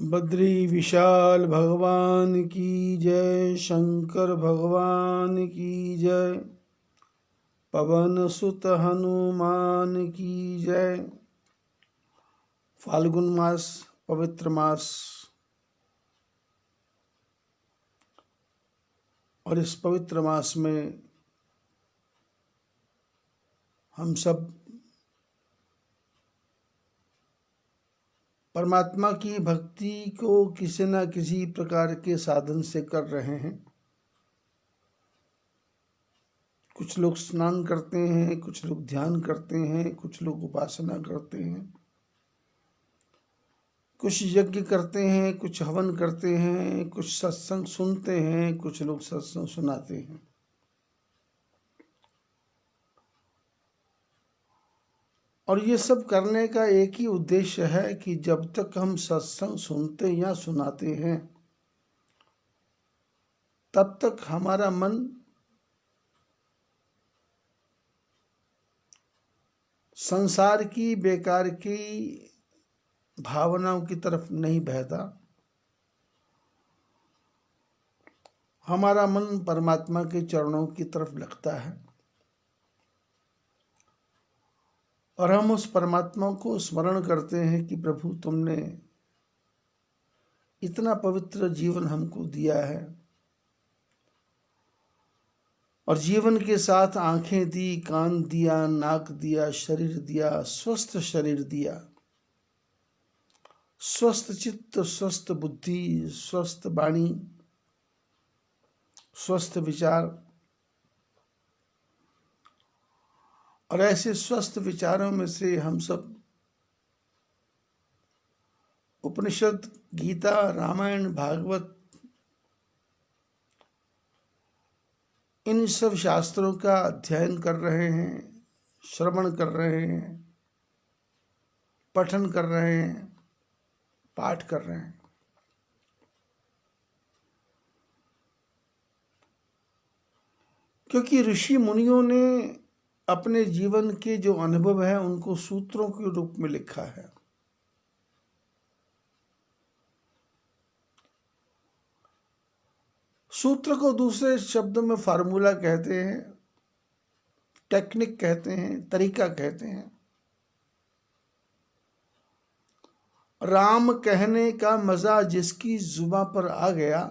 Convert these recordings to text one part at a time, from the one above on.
बद्री विशाल भगवान की जय, शंकर भगवान की जय, पवन सुत हनुमान की जय। फाल्गुन मास पवित्र मास, और इस पवित्र मास में हम सब परमात्मा की भक्ति को किसी न किसी प्रकार के साधन से कर रहे हैं। कुछ लोग स्नान करते हैं, कुछ लोग ध्यान करते हैं, कुछ लोग उपासना करते हैं, कुछ यज्ञ करते हैं, कुछ हवन करते हैं, कुछ सत्संग सुनते हैं, कुछ लोग सत्संग सुनाते हैं। और ये सब करने का एक ही उद्देश्य है कि जब तक हम सत्संग सुनते या सुनाते हैं तब तक हमारा मन संसार की बेकार की भावनाओं की तरफ नहीं बहता। हमारा मन परमात्मा के चरणों की तरफ लगता है और हम उस परमात्मा को स्मरण करते हैं कि प्रभु तुमने इतना पवित्र जीवन हमको दिया है और जीवन के साथ आंखें दी, कान दिया, नाक दिया, शरीर दिया, स्वस्थ शरीर दिया, स्वस्थ चित्त, स्वस्थ बुद्धि, स्वस्थ वाणी, स्वस्थ विचार। और ऐसे स्वस्थ विचारों में से हम सब उपनिषद, गीता, रामायण, भागवत, इन सब शास्त्रों का अध्ययन कर रहे हैं, श्रवण कर रहे हैं, पठन कर रहे हैं, पाठ कर रहे हैं। क्योंकि ऋषि मुनियों ने अपने जीवन के जो अनुभव है उनको सूत्रों के रूप में लिखा है। सूत्र को दूसरे शब्दों में फार्मूला कहते हैं, टेक्निक कहते हैं, तरीका कहते हैं। राम कहने का मजा जिसकी जुबां पर आ गया,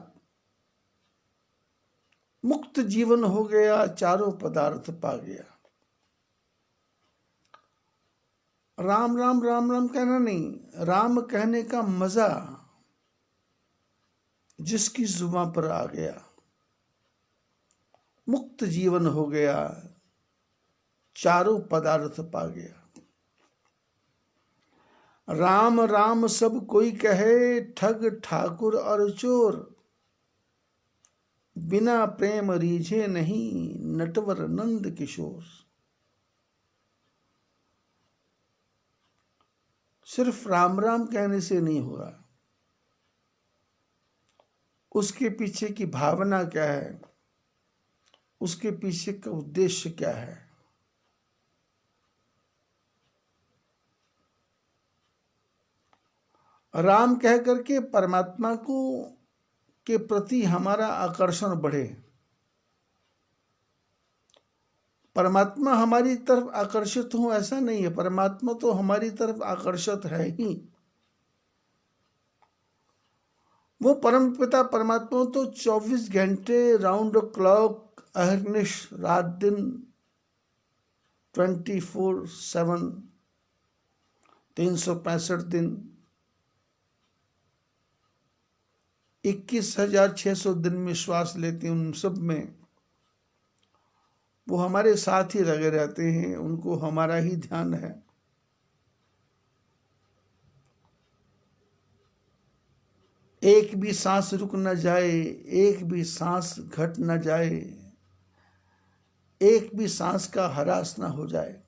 मुक्त जीवन हो गया, चारों पदार्थ पा गया। राम राम राम राम कहना नहीं, राम कहने का मजा जिसकी जुबां पर आ गया, मुक्त जीवन हो गया, चारों पदार्थ पा गया। राम राम सब कोई कहे, ठग ठाकुर और चोर, बिना प्रेम रीझे नहीं, नटवर नंद किशोर। सिर्फ राम राम कहने से नहीं होगा, उसके पीछे की भावना क्या है, उसके पीछे का उद्देश्य क्या है। राम कह करके परमात्मा को के प्रति हमारा आकर्षण बढ़े। परमात्मा हमारी तरफ आकर्षित हो ऐसा नहीं है, परमात्मा तो हमारी तरफ आकर्षित है ही। वो परम पिता परमात्मा तो 24 घंटे राउंड क्लॉक अहर्निश, रात दिन 24/7, 365 दिन, 21,600 दिन में श्वास लेते हैं, उन सब में वो हमारे साथ ही लगे रहते हैं, उनको हमारा ही ध्यान है। एक भी सांस रुक न जाए, एक भी सांस घट न जाए, एक भी सांस का ह्रास न हो जाए।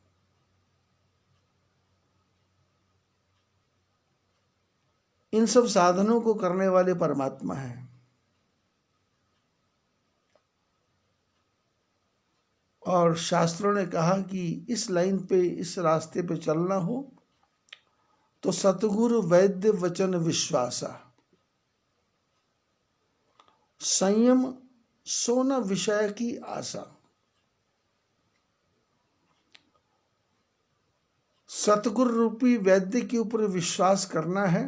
इन सब साधनों को करने वाले परमात्मा है। और शास्त्रों ने कहा कि इस लाइन पे, इस रास्ते पे चलना हो तो सतगुरु वैद्य वचन विश्वासा, संयम सो न विषय की आशा। सतगुरु रूपी वैद्य के ऊपर विश्वास करना है।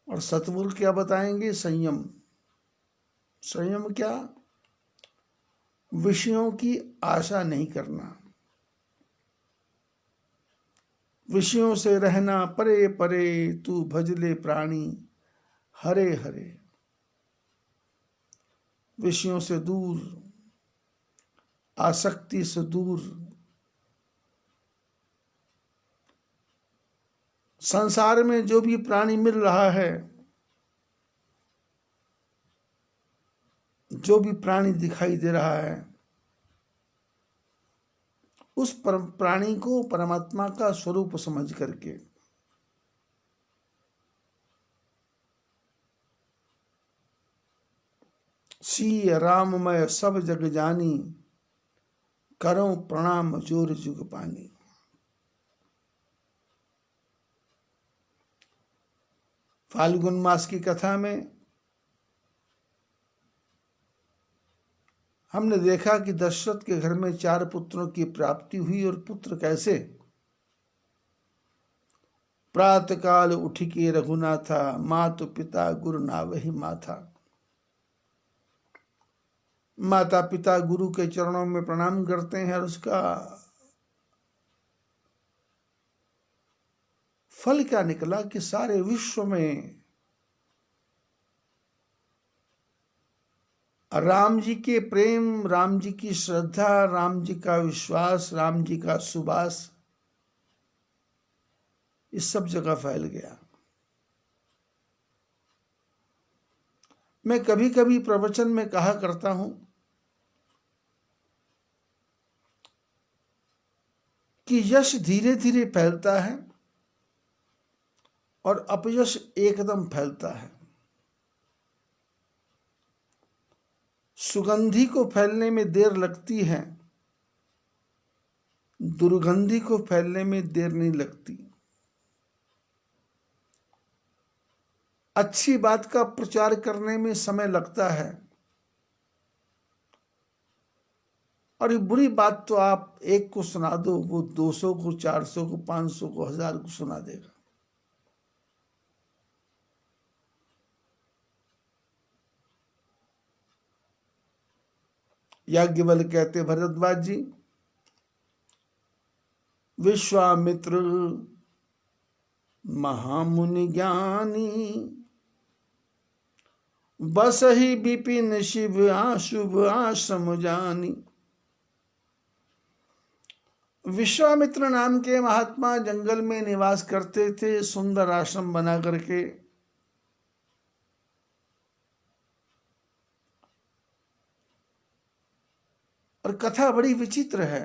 और सतगुरु क्या बताएंगे? संयम। संयम क्या? विषयों की आशा नहीं करना, विषयों से रहना परे परे, तू भजले प्राणी हरे हरे। विषयों से दूर, आसक्ति से दूर, संसार में जो भी प्राणी मिल रहा है, जो भी प्राणी दिखाई दे रहा है, उस प्राणी को परमात्मा का स्वरूप समझ करके सी राममय सब जग जानी, करो प्रणाम जोर जुग पानी। फाल्गुन मास की कथा में हमने देखा कि दशरथ के घर में 4 पुत्रों की प्राप्ति हुई। और पुत्र कैसे? प्रात काल उठ के रघुनाथा, मातु पिता गुरु नावहि माथा। माता पिता गुरु के चरणों में प्रणाम करते हैं और उसका फल क्या निकला कि सारे विश्व में राम जी के प्रेम, राम जी की श्रद्धा, राम जी का विश्वास, राम जी का सुबास इस सब जगह फैल गया। मैं कभी कभी प्रवचन में कहा करता हूं कि यश धीरे धीरे फैलता है और अपयश एकदम फैलता है। सुगंधी को फैलने में देर लगती है, दुर्गंधी को फैलने में देर नहीं लगती। अच्छी बात का प्रचार करने में समय लगता है और ये बुरी बात तो आप एक को सुना दो, वो 200 को, 400 को, 500 को, 1000 को सुना देगा। याज्ञवल्क्य कहते भरद्वाज जी, विश्वामित्र महामुनि ज्ञानी, बस ही विपिन शिव शुभ आश्रम जानी। विश्वामित्र नाम के महात्मा जंगल में निवास करते थे, सुंदर आश्रम बना करके। और कथा बड़ी विचित्र है।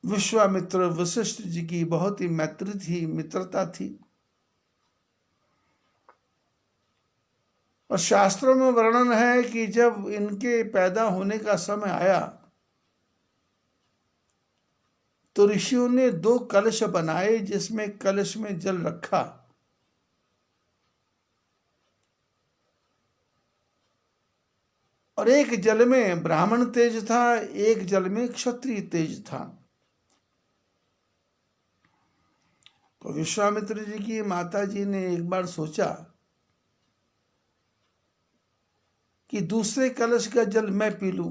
विश्वामित्र वशिष्ठ जी की बहुत ही मैत्री थी, मित्रता थी। और शास्त्रों में वर्णन है कि जब इनके पैदा होने का समय आया तो ऋषियों ने 2 कलश बनाए, जिसमें कलश में जल रखा और एक जल में ब्राह्मण तेज था, एक जल में क्षत्रिय तेज था। तो विश्वामित्र जी की माता जी ने एक बार सोचा कि दूसरे कलश का जल मैं पी लूं।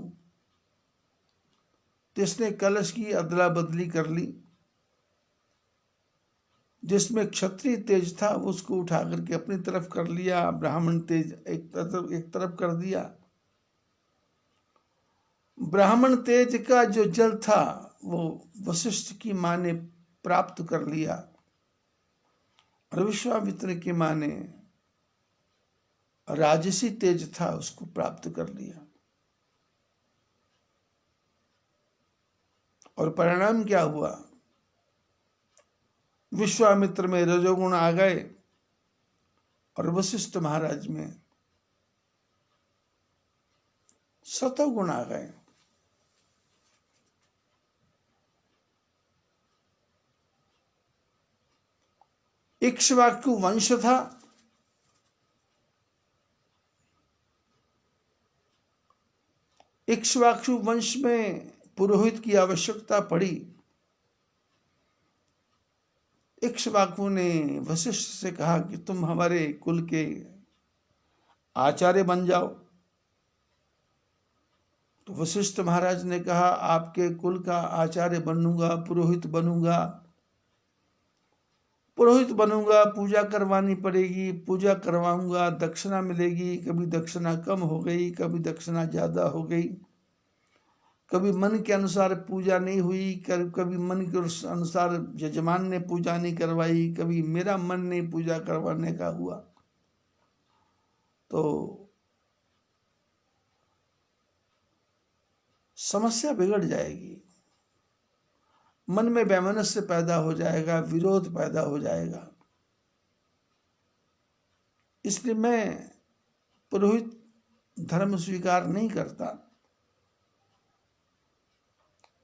जिसने कलश की अदला बदली कर ली, जिसमें क्षत्रिय तेज था उसको उठा करके अपनी तरफ कर लिया, ब्राह्मण तेज एक तरफ कर दिया। ब्राह्मण तेज का जो जल था वो वशिष्ठ की मां ने प्राप्त कर लिया और विश्वामित्र की मां ने राजसी तेज था उसको प्राप्त कर लिया। और परिणाम क्या हुआ? विश्वामित्र में रजोगुण आ गए और वशिष्ठ महाराज में सतोगुण आ गए। इक्ष्वाकु वंश था। इक्ष्वाकु वंश में पुरोहित की आवश्यकता पड़ी। इक्ष्वाकु ने वशिष्ठ से कहा कि तुम हमारे कुल के आचार्य बन जाओ। तो वशिष्ठ महाराज ने कहा, आपके कुल का आचार्य बनूंगा, पुरोहित बनूंगा। पुरोहित बनूंगा, पूजा करवानी पड़ेगी, पूजा करवाऊंगा, दक्षिणा मिलेगी। कभी दक्षिणा कम हो गई, कभी दक्षिणा ज्यादा हो गई, कभी मन के अनुसार पूजा नहीं हुई, कभी मन के अनुसार यजमान ने पूजा नहीं करवाई, कभी मेरा मन नहीं पूजा करवाने का हुआ। तो समस्या बिगड़ जाएगी, मन में वैमनस्य पैदा हो जाएगा, विरोध पैदा हो जाएगा। इसलिए मैं पुरोहित धर्म स्वीकार नहीं करता।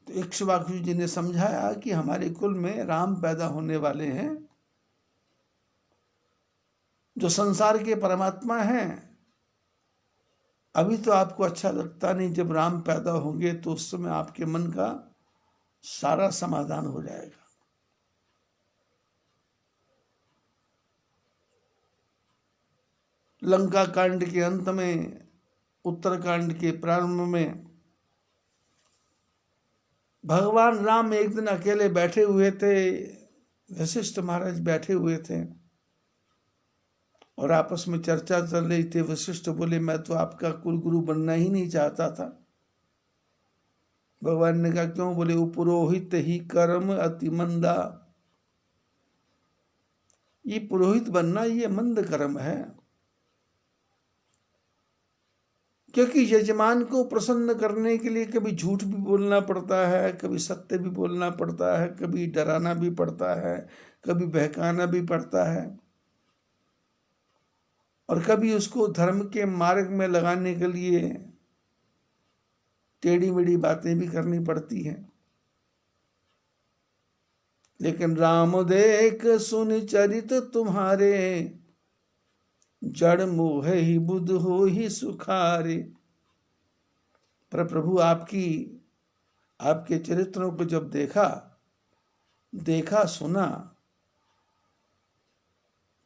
तो इक्ष्वाकु जी ने समझाया कि हमारे कुल में राम पैदा होने वाले हैं, जो संसार के परमात्मा हैं। अभी तो आपको अच्छा लगता नहीं, जब राम पैदा होंगे तो उस समय आपके मन का सारा समाधान हो जाएगा। लंका कांड के अंत में, उत्तरकांड के प्रारंभ में भगवान राम एक दिन अकेले बैठे हुए थे। वशिष्ठ महाराज बैठे हुए थे और आपस में चर्चा चल रही थी। वशिष्ठ बोले, मैं तो आपका कुल गुरु बनना ही नहीं चाहता था। भगवान ने कहा, क्यों? बोले, उपरोहित ही कर्म अति मंदा। ये पुरोहित बनना ये मंद कर्म है, क्योंकि यजमान को प्रसन्न करने के लिए कभी झूठ भी बोलना पड़ता है, कभी सत्य भी बोलना पड़ता है, कभी डराना भी पड़ता है, कभी बहकाना भी पड़ता है, और कभी उसको धर्म के मार्ग में लगाने के लिए टेढ़ी मेढ़ी बातें भी करनी पड़ती हैं। लेकिन राम देख सुन चरित तुम्हारे, जड़ मोह ही बुध हो ही सुखारे। पर प्रभु आपके चरित्रों को जब देखा सुना,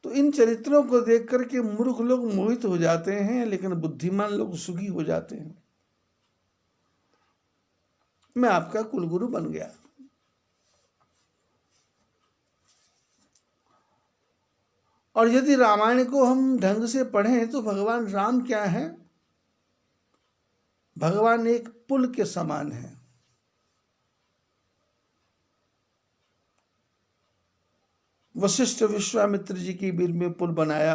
तो इन चरित्रों को देख करके मूर्ख लोग मोहित हो जाते हैं, लेकिन बुद्धिमान लोग सुखी हो जाते हैं। मैं आपका कुलगुरु बन गया। और यदि रामायण को हम ढंग से पढ़ें तो भगवान राम क्या है? भगवान एक पुल के समान है। वशिष्ठ विश्वामित्र जी के बीच में पुल बनाया,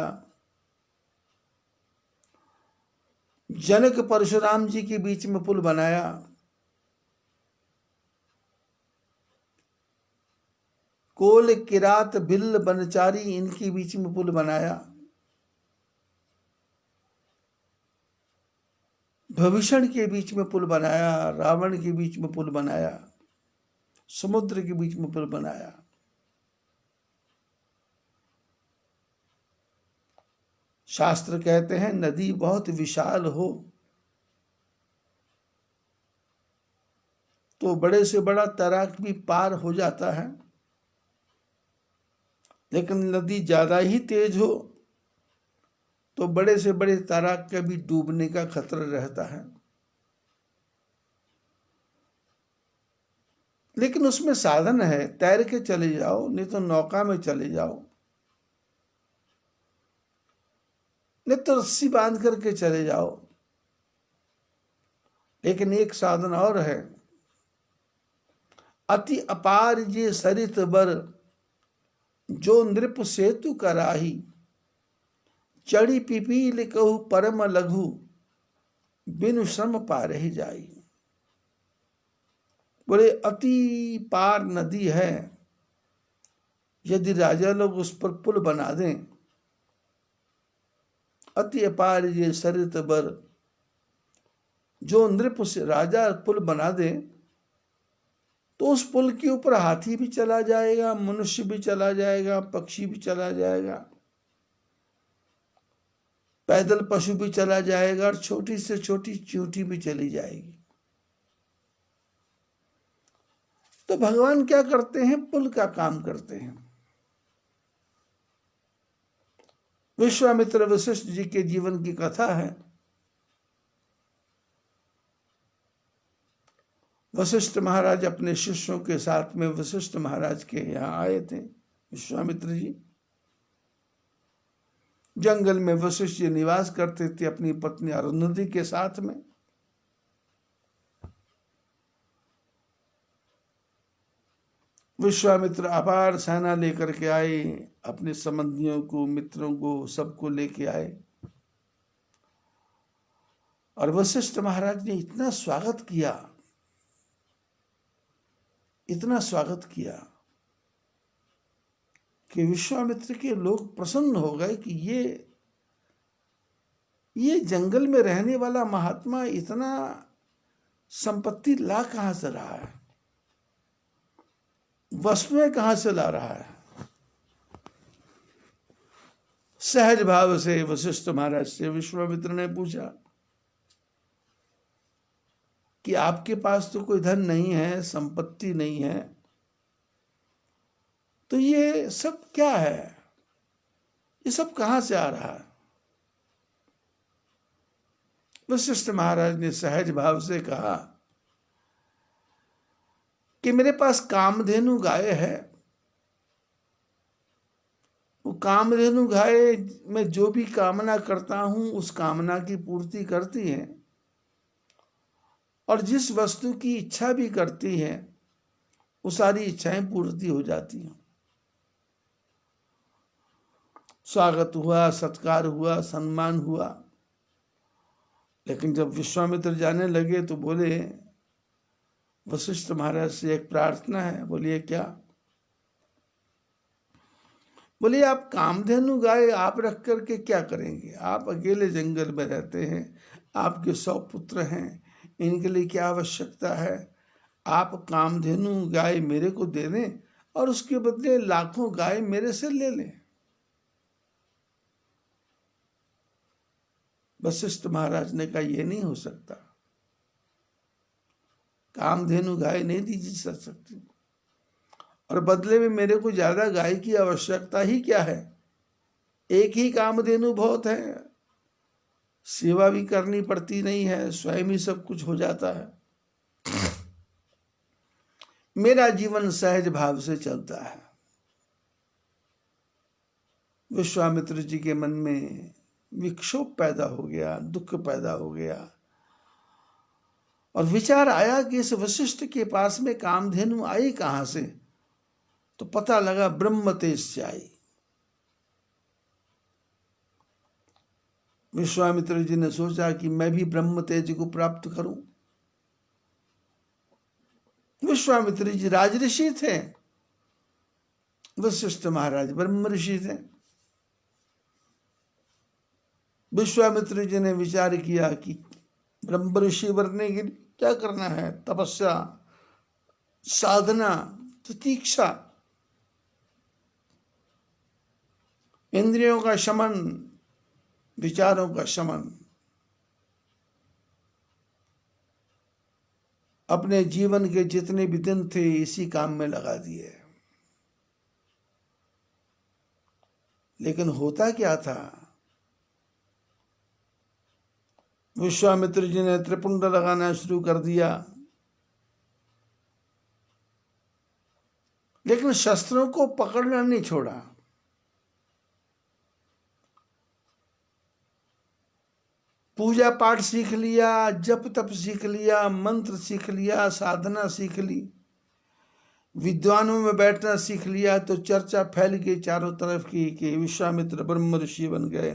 जनक परशुराम जी के बीच में पुल बनाया, कोल किरात बिल्ल बनचारी इनके बीच में पुल बनाया, भविष्ण के बीच में पुल बनाया, रावण के बीच में पुल बनाया, समुद्र के बीच में पुल बनाया। शास्त्र कहते हैं नदी बहुत विशाल हो तो बड़े से बड़ा तैराक भी पार हो जाता है, लेकिन नदी ज्यादा ही तेज हो तो बड़े से बड़े तैराक का भी डूबने का खतरा रहता है। लेकिन उसमें साधन है, तैर के चले जाओ, नहीं तो नौका में चले जाओ, नहीं तो रस्सी बांध करके चले जाओ। लेकिन एक साधन और है, अति अपार जे सरित बर, जो नृप सेतु कराही, चढ़ी पिपील कहू परम लघु, बिनु श्रम पार ही जाई। बोले अति पार नदी है, यदि राजा लोग उस पर पुल बना दें, अति अपार ये सरित बर, जो नृप से राजा पुल बना दे तो उस पुल के ऊपर हाथी भी चला जाएगा, मनुष्य भी चला जाएगा, पक्षी भी चला जाएगा, पैदल पशु भी चला जाएगा, और छोटी से छोटी चींटी भी चली जाएगी। तो भगवान क्या करते हैं? पुल का काम करते हैं। विश्वामित्र वशिष्ठ जी के जीवन की कथा है। वशिष्ठ महाराज अपने शिष्यों के साथ में वशिष्ठ महाराज के यहाँ आए थे। विश्वामित्र जी जंगल में वशिष्ठ जी निवास करते थे अपनी पत्नी अरुंधति के साथ में। विश्वामित्र अपार सेना लेकर के आए, अपने संबंधियों को, मित्रों को, सबको लेके आए, और वशिष्ठ महाराज ने इतना स्वागत किया, इतना स्वागत किया कि विश्वामित्र के लोग प्रसन्न हो गए कि ये जंगल में रहने वाला महात्मा इतना संपत्ति ला कहां से रहा है, वस्तुएं कहां से ला रहा है। सहज भाव से वशिष्ठ महाराज से विश्वामित्र ने पूछा कि आपके पास तो कोई धन नहीं है, संपत्ति नहीं है, तो ये सब क्या है, ये सब कहां से आ रहा है? वशिष्ठ महाराज ने सहज भाव से कहा कि मेरे पास कामधेनु गाय है। वो कामधेनु गाय मैं जो भी कामना करता हूं उस कामना की पूर्ति करती है, और जिस वस्तु की इच्छा भी करती है वो सारी इच्छाएं पूर्ति हो जाती हैं। स्वागत हुआ, सत्कार हुआ, सम्मान हुआ। लेकिन जब विश्वामित्र जाने लगे तो बोले, वशिष्ठ महाराज से एक प्रार्थना है। बोलिए क्या? बोलिए आप कामधेनु गाय आप रख करके क्या करेंगे? आप अकेले जंगल में रहते हैं, आपके 100 पुत्र हैं, इनके लिए क्या आवश्यकता है? आप कामधेनु गाय मेरे को दे दें और उसके बदले लाखों गाय मेरे से ले लें। वशिष्ठ महाराज ने कहा ये नहीं हो सकता, कामधेनु गाय नहीं दी जा सकती, और बदले में मेरे को ज्यादा गाय की आवश्यकता ही क्या है? एक ही कामधेनु बहुत है, सेवा भी करनी पड़ती नहीं है, स्वयं ही सब कुछ हो जाता है। मेरा जीवन सहज भाव से चलता है। विश्वामित्र जी के मन में विक्षोभ पैदा हो गया, दुख पैदा हो गया, और विचार आया कि इस वशिष्ठ के पास में कामधेनु आई कहां से? तो पता लगा ब्रह्म तेज से आई। विश्वामित्र जी ने सोचा कि मैं भी ब्रह्म तेज को प्राप्त करूं। विश्वामित्र जी राजऋषि थे, वशिष्ठ महाराज ब्रह्म ऋषि थे। विश्वामित्र जी ने विचार किया कि ब्रह्म ऋषि बनने के लिए क्या करना है? तपस्या, साधना, प्रतीक्षा, इंद्रियों का शमन, विचारों का शमन। अपने जीवन के जितने भी दिन थे इसी काम में लगा दिए। लेकिन होता क्या था? विश्वामित्र जी ने त्रिपुंड लगाना शुरू कर दिया, लेकिन शस्त्रों को पकड़ना नहीं छोड़ा। पूजा पाठ सीख लिया, जप तप सीख लिया, मंत्र सीख लिया, साधना सीख ली, विद्वानों में बैठना सीख लिया। तो चर्चा फैल गई चारों तरफ की कि विश्वामित्र ब्रह्म ऋषि बन गए,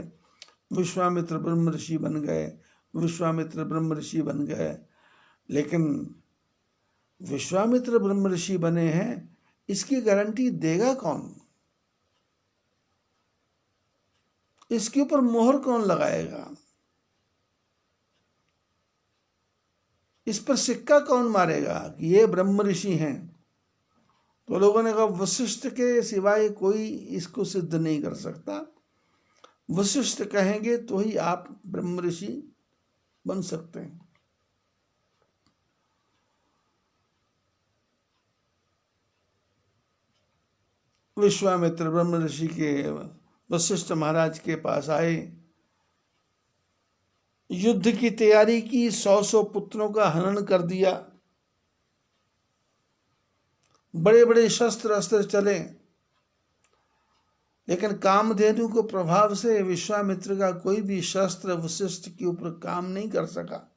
विश्वामित्र ब्रह्म ऋषि बन गए, विश्वामित्र ब्रह्म ऋषि बन गए। लेकिन विश्वामित्र ब्रह्म ऋषि बने हैं, इसकी गारंटी देगा कौन? इसके ऊपर मोहर कौन लगाएगा? इस पर सिक्का कौन मारेगा कि ये ब्रह्म ऋषि हैं? तो लोगों ने कहा वशिष्ठ के सिवाय कोई इसको सिद्ध नहीं कर सकता, वशिष्ठ कहेंगे तो ही आप ब्रह्म ऋषि बन सकते हैं। विश्वामित्र ब्रह्म ऋषि के वशिष्ठ महाराज के पास आए, युद्ध की तैयारी की, 100 पुत्रों का हनन कर दिया, बड़े बड़े शस्त्र अस्त्र चले, लेकिन कामधेनु को प्रभाव से विश्वामित्र का कोई भी शस्त्र वशिष्ठ के ऊपर काम नहीं कर सका।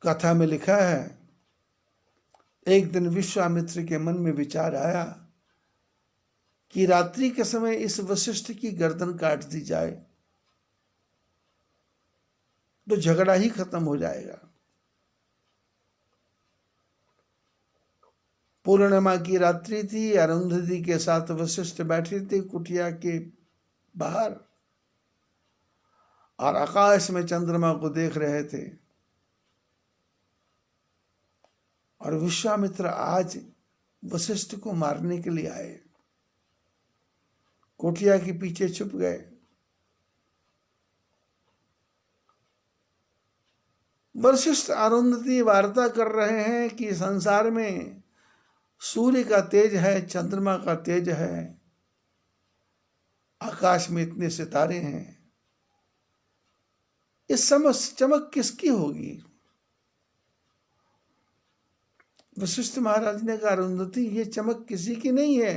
कथा में लिखा है, एक दिन विश्वामित्र के मन में विचार आया कि रात्रि के समय इस वशिष्ठ की गर्दन काट दी जाए तो झगड़ा ही खत्म हो जाएगा। पूर्णिमा की रात्रि थी, अरुंधति के साथ वशिष्ठ बैठे थे कुटिया के बाहर और आकाश में चंद्रमा को देख रहे थे। और विश्वामित्र आज वशिष्ठ को मारने के लिए आए, कुटिया के पीछे छुप गए। वशिष्ठ अरुंधति वार्ता कर रहे हैं कि संसार में सूर्य का तेज है, चंद्रमा का तेज है, आकाश में इतने सितारे हैं, इस समय चमक किसकी होगी? वशिष्ठ महाराज ने कहा, अरुंधति ये चमक किसी की नहीं है,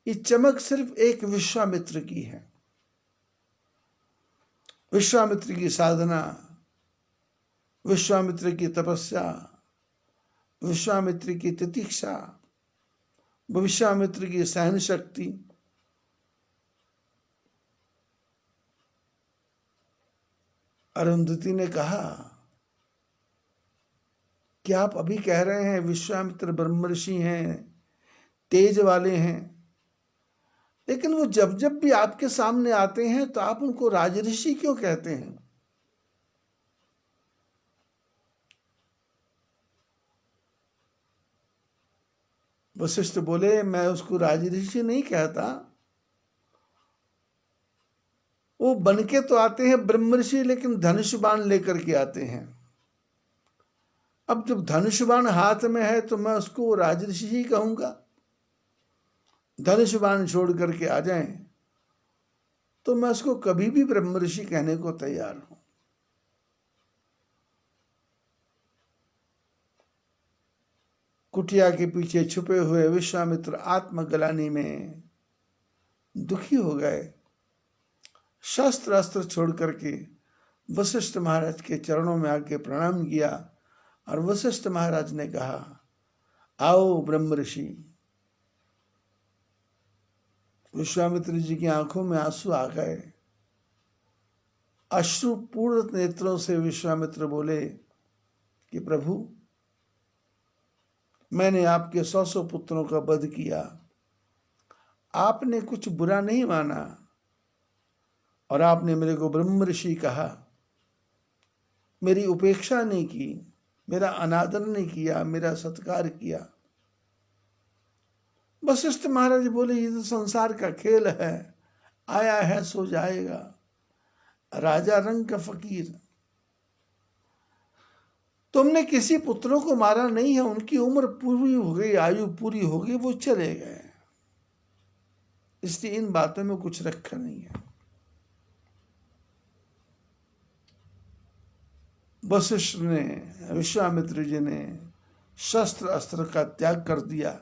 ये चमक सिर्फ एक विश्वामित्र की है। विश्वामित्र की साधना, विश्वामित्र की तपस्या, विश्वामित्र की तितिक्षा, विश्वामित्र की सहन शक्ति। अरुंधति ने कहा कि आप अभी कह रहे हैं विश्वामित्र ब्रह्मर्षि हैं, तेज वाले हैं, लेकिन वो जब जब भी आपके सामने आते हैं तो आप उनको राजऋषि क्यों कहते हैं? वशिष्ठ बोले, मैं उसको राजऋषि नहीं कहता, वो बनके तो आते हैं ब्रह्मर्षि, लेकिन धनुष बाण लेकर के आते हैं। अब जब धनुष बाण हाथ में है तो मैं उसको राजऋषि ही कहूंगा। धनुष बाण छोड़ करके आ जाएं तो मैं उसको कभी भी ब्रह्मर्षि कहने को तैयार हूं। कुटिया के पीछे छुपे हुए विश्वामित्र आत्मग्लानि में दुखी हो गए, शस्त्र अस्त्र छोड़ करके वशिष्ठ महाराज के चरणों में आके प्रणाम किया और वशिष्ठ महाराज ने कहा, आओ ब्रह्मर्षि। विश्वामित्र जी की आंखों में आंसू आ गए, अश्रुपूर्ण नेत्रों से विश्वामित्र बोले कि प्रभु, मैंने आपके 100 पुत्रों का वध किया, आपने कुछ बुरा नहीं माना और आपने मेरे को ब्रह्मर्षि कहा, मेरी उपेक्षा नहीं की, मेरा अनादर नहीं किया, मेरा सत्कार किया। वशिष्ठ महाराज बोले, ये तो संसार का खेल है, आया है सो जाएगा, राजा रंग का फकीर। तुमने किसी पुत्रों को मारा नहीं है, उनकी उम्र पूरी हो गई, आयु पूरी हो गई, वो चले गए, इसलिए इन बातों में कुछ रखा नहीं है। वशिष्ठ ने, विश्वामित्र जी ने शस्त्र अस्त्र का त्याग कर दिया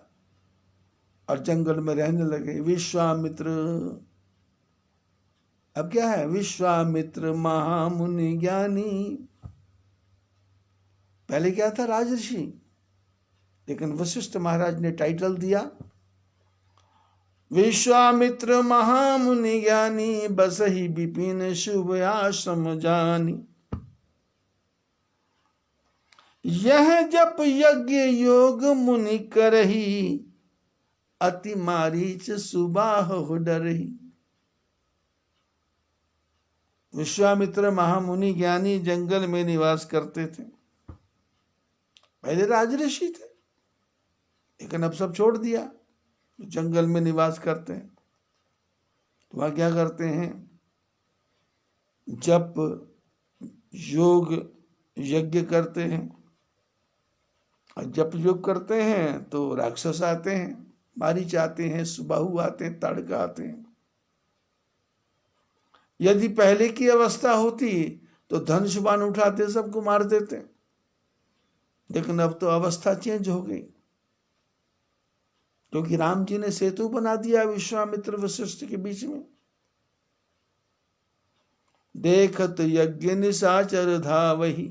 और जंगल में रहने लगे। विश्वामित्र, अब क्या है, विश्वामित्र महामुनि ज्ञानी। पहले क्या था, राजऋषि, लेकिन वशिष्ठ महाराज ने टाइटल दिया विश्वामित्र महामुनि ज्ञानी, बसहि विपिन शुभ आश्रम जानी। यह जप यज्ञ योग मुनि करही, अति मारीच सुबाह डरही। विश्वामित्र महामुनि ज्ञानी जंगल में निवास करते थे। पहले राजऋषि थे, लेकिन अब सब छोड़ दिया, जंगल में निवास करते हैं। तो वहाँ क्या करते हैं? जप योग यज्ञ करते हैं। और जप योग करते हैं तो राक्षस आते हैं, मारीच आते हैं, सुबाहु आते हैं, ताड़का आते हैं। यदि पहले की अवस्था होती तो धनुष बाण उठाते, सबको मार देते, लेकिन अब तो अवस्था चेंज हो गई, क्योंकि राम जी ने सेतु बना दिया विश्वामित्र वशिष्ठ के बीच में। देखत यज्ञ निशाचर धावहि,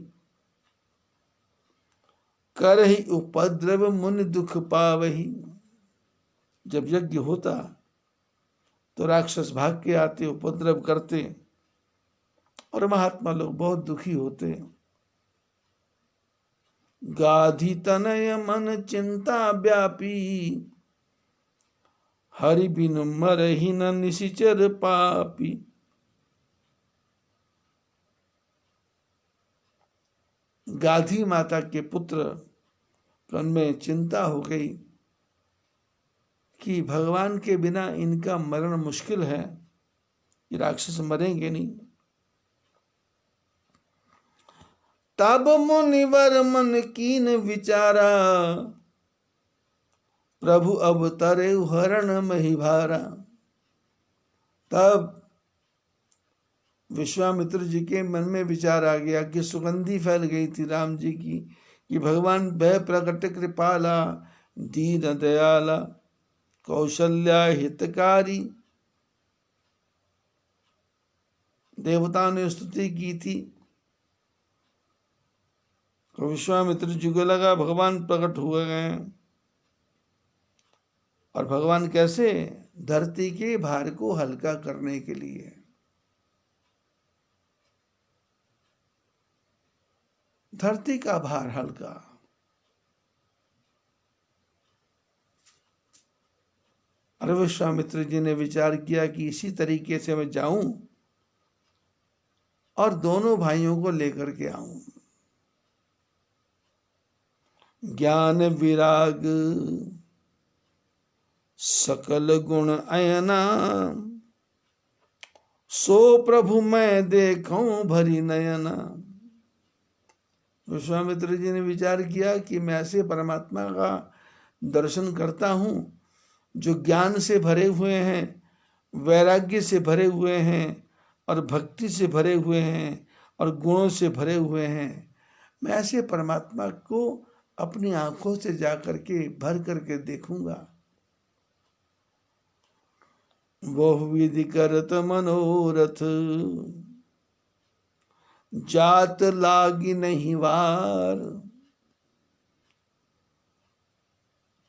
करहि उपद्रव मुनि दुख पावहि। जब यज्ञ होता तो राक्षस भाग के आते, उपद्रव करते, और महात्मा लोग बहुत दुखी होते। गाधी तनय मन चिंता व्यापी, हरि बिनु मरहि न निशिचर पापी। गाधी माता के पुत्र उनमें चिंता हो गई कि भगवान के बिना इनका मरण मुश्किल है, ये राक्षस मरेंगे नहीं। तब मुनिवर मन कीन विचारा, प्रभु अब तरे हरण मही भारा। तब विश्वामित्र जी के मन में विचार आ गया कि सुगंधी फैल गई थी राम जी की, कि भगवान भय प्रकट कृपाला, दीन दयाला, कौशल्या हितकारी। देवताओं ने स्तुति की थी। तो विश्वामित्र जी को लगा भगवान प्रकट हुए गए। और भगवान कैसे? धरती के भार को हल्का करने के लिए। धरती का भार हल्का। और विश्वामित्र जी ने विचार किया कि इसी तरीके से मैं जाऊं और दोनों भाइयों को लेकर के आऊं। ज्ञान विराग सकल गुण अयना, सो प्रभु मैं देखूं भरी नयना। विश्वामित्र जी ने विचार किया कि मैं ऐसे परमात्मा का दर्शन करता हूं जो ज्ञान से भरे हुए हैं, वैराग्य से भरे हुए हैं, और भक्ति से भरे हुए हैं, और गुणों से भरे हुए हैं। मैं ऐसे परमात्मा को अपनी आंखों से जा करके भर करके देखूंगा। वह विधि करत मनोरथ, जात लागी नहीं वार।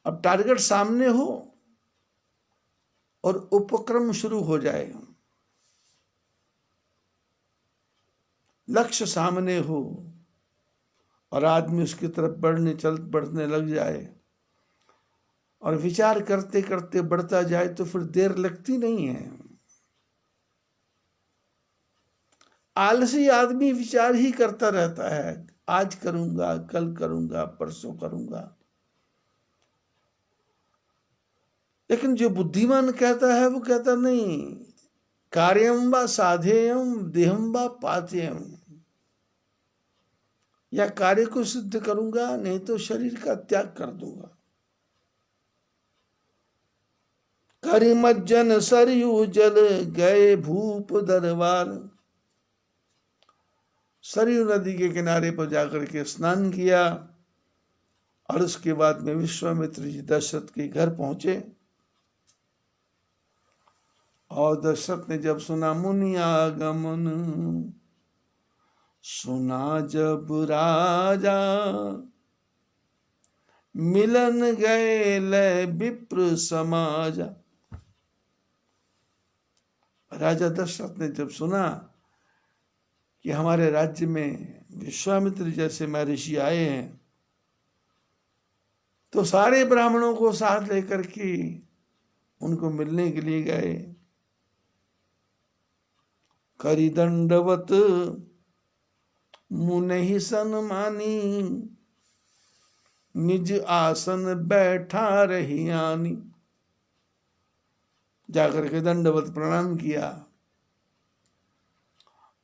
अब टारगेट सामने हो और उपक्रम शुरू हो जाए, लक्ष्य सामने हो और आदमी उसकी तरफ बढ़ने लग जाए, और विचार करते करते बढ़ता जाए तो फिर देर लगती नहीं है। आलसी आदमी विचार ही करता रहता है, आज करूंगा, कल करूंगा, परसों करूंगा। लेकिन जो बुद्धिमान कहता है वो कहता नहीं, कार्यम व साधेयम देहम व पाथेयम, या कार्य को सिद्ध करूंगा, नहीं तो शरीर का त्याग कर दूंगा। करिमज्जन सरयू जल गए भूप दरबार। सरयू नदी के किनारे पर जाकर के स्नान किया, और उसके बाद में विश्वामित्र जी दशरथ के घर पहुंचे। और दशरथ ने जब सुना मुनि आगमन, सुना जब राजा, मिलन गए लय विप्र समाजा। राजा दशरथ ने जब सुना कि हमारे राज्य में विश्वामित्र जैसे महर्षि आए हैं, तो सारे ब्राह्मणों को साथ लेकर के उनको मिलने के लिए गए। करी दंडवत मुनि सन्मानी, निज आसन बैठा रही आनी। जाकर के दंडवत प्रणाम किया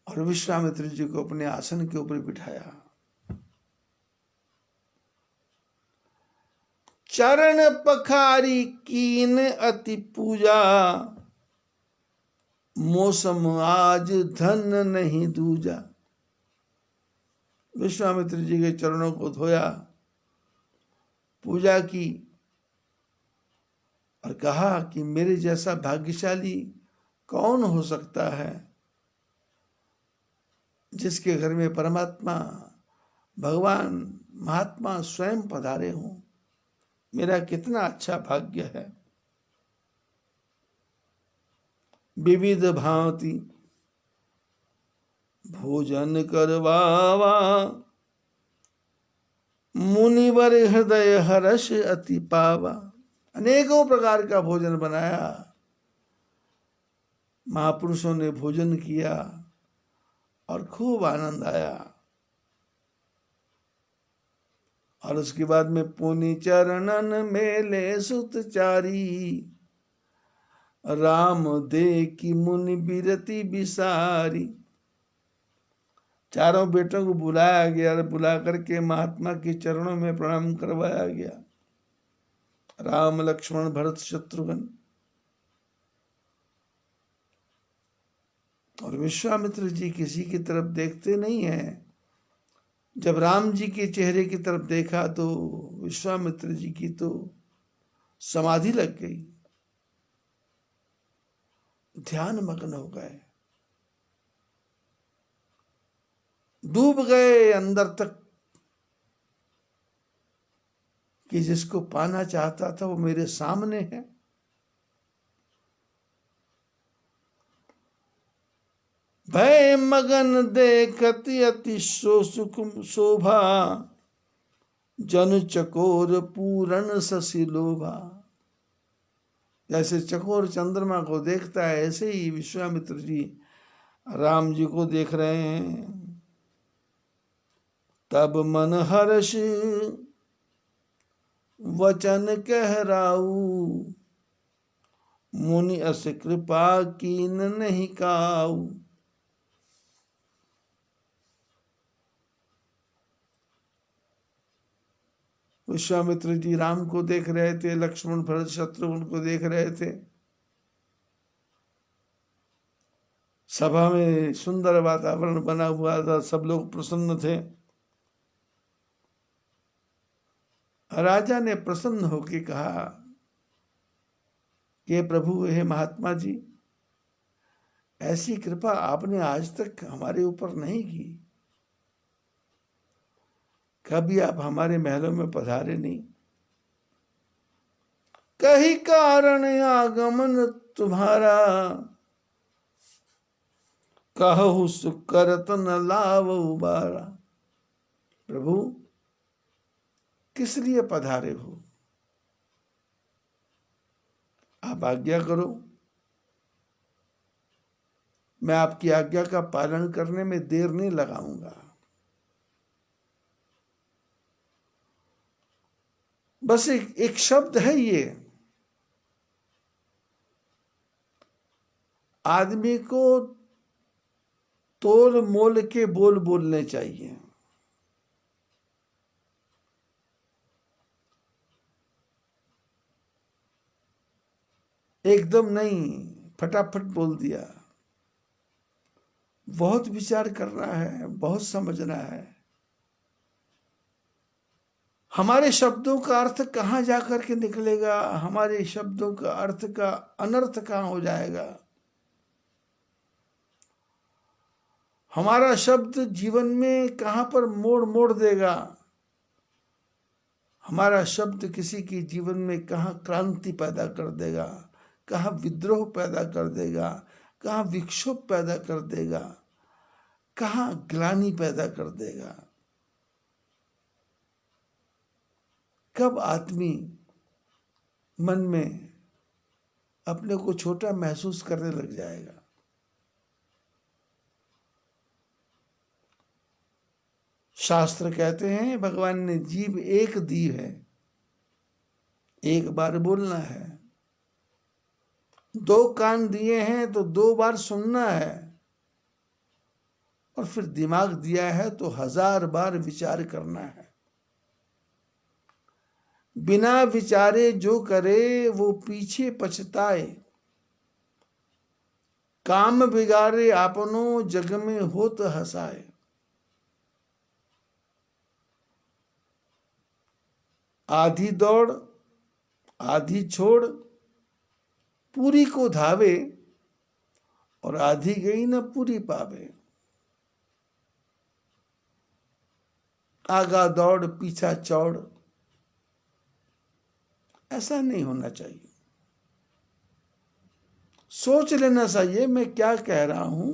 और विश्वामित्र जी को अपने आसन के ऊपर बिठाया। चरण पखारी कीन अति पूजा, मौसम आज धन नहीं दूजा। विश्वामित्र जी के चरणों को धोया, पूजा की और कहा कि मेरे जैसा भाग्यशाली कौन हो सकता है जिसके घर में परमात्मा भगवान महात्मा स्वयं पधारे हों। मेरा कितना अच्छा भाग्य है। विविध भांति भोजन करवावा, मुनिवर हृदय हर्ष अति पावा। अनेकों प्रकार का भोजन बनाया, महापुरुषों ने भोजन किया और खूब आनंद आया। और उसके बाद में पुनि चरणन मेले सुतचारी, राम दे की मुनि बिरति बिसारी। चारों बेटों को बुलाया गया और बुला करके महात्मा के चरणों में प्रणाम करवाया गया। राम लक्ष्मण भरत शत्रुघ्न। और विश्वामित्र जी किसी की तरफ देखते नहीं है। जब राम जी के चेहरे की तरफ देखा तो विश्वामित्र जी की तो समाधि लग गई, ध्यान मग्न हो गए, डूब गए अंदर तक कि जिसको पाना चाहता था वो मेरे सामने है। भय मगन देखत अति सुख शोभा, जन चकोर पूरण शशि लोभा। जैसे चकोर चंद्रमा को देखता है ऐसे ही विश्वामित्र जी राम जी को देख रहे हैं। तब मन हर्ष वचन कहराऊ, मुनि अस कृपा कीन नहीं काऊ। विश्वामित्र जी राम को देख रहे थे, लक्ष्मण भरत शत्रुघ्न को देख रहे थे। सभा में सुंदर वातावरण बना हुआ था, सब लोग प्रसन्न थे। राजा ने प्रसन्न होकर कहा कि प्रभु, हे महात्मा जी, ऐसी कृपा आपने आज तक हमारे ऊपर नहीं की। कभी आप हमारे महलों में पधारे नहीं। कही कारण आगमन तुम्हारा, कहु सुख करत न लाव उबारा। प्रभु, किस लिए पधारे हो? आप आज्ञा करो, मैं आपकी आज्ञा का पालन करने में देर नहीं लगाऊंगा। बस एक शब्द है ये, आदमी को तोल मोल के बोल बोलने चाहिए। एकदम नहीं फटाफट बोल दिया। बहुत विचार करना है, बहुत समझना है। हमारे शब्दों का अर्थ कहाँ जाकर के निकलेगा, हमारे शब्दों का अर्थ का अनर्थ कहाँ हो जाएगा। हमारा शब्द जीवन में कहाँ पर मोड़ मोड़ देगा। हमारा शब्द किसी के जीवन में कहाँ क्रांति पैदा कर देगा, कहाँ विद्रोह पैदा कर देगा, कहाँ विक्षोभ पैदा कर देगा, कहाँ ग्लानि पैदा कर देगा। कब आदमी मन में अपने को छोटा महसूस करने लग जाएगा। शास्त्र कहते हैं भगवान ने जीभ एक दी है, एक बार बोलना है। 2 कान दिए हैं तो 2 बार सुनना है, और फिर दिमाग दिया है तो 1000 बार विचार करना है। बिना विचारे जो करे वो पीछे पछताए, काम बिगाड़े आपनो जग में होत हंसाए। आधी दौड़ आधी छोड़ पूरी को धावे, और आधी गई न पूरी पावे। आगा दौड़ पीछा चौड़, ऐसा नहीं होना चाहिए। सोच लेना चाहिए मैं क्या कह रहा हूं,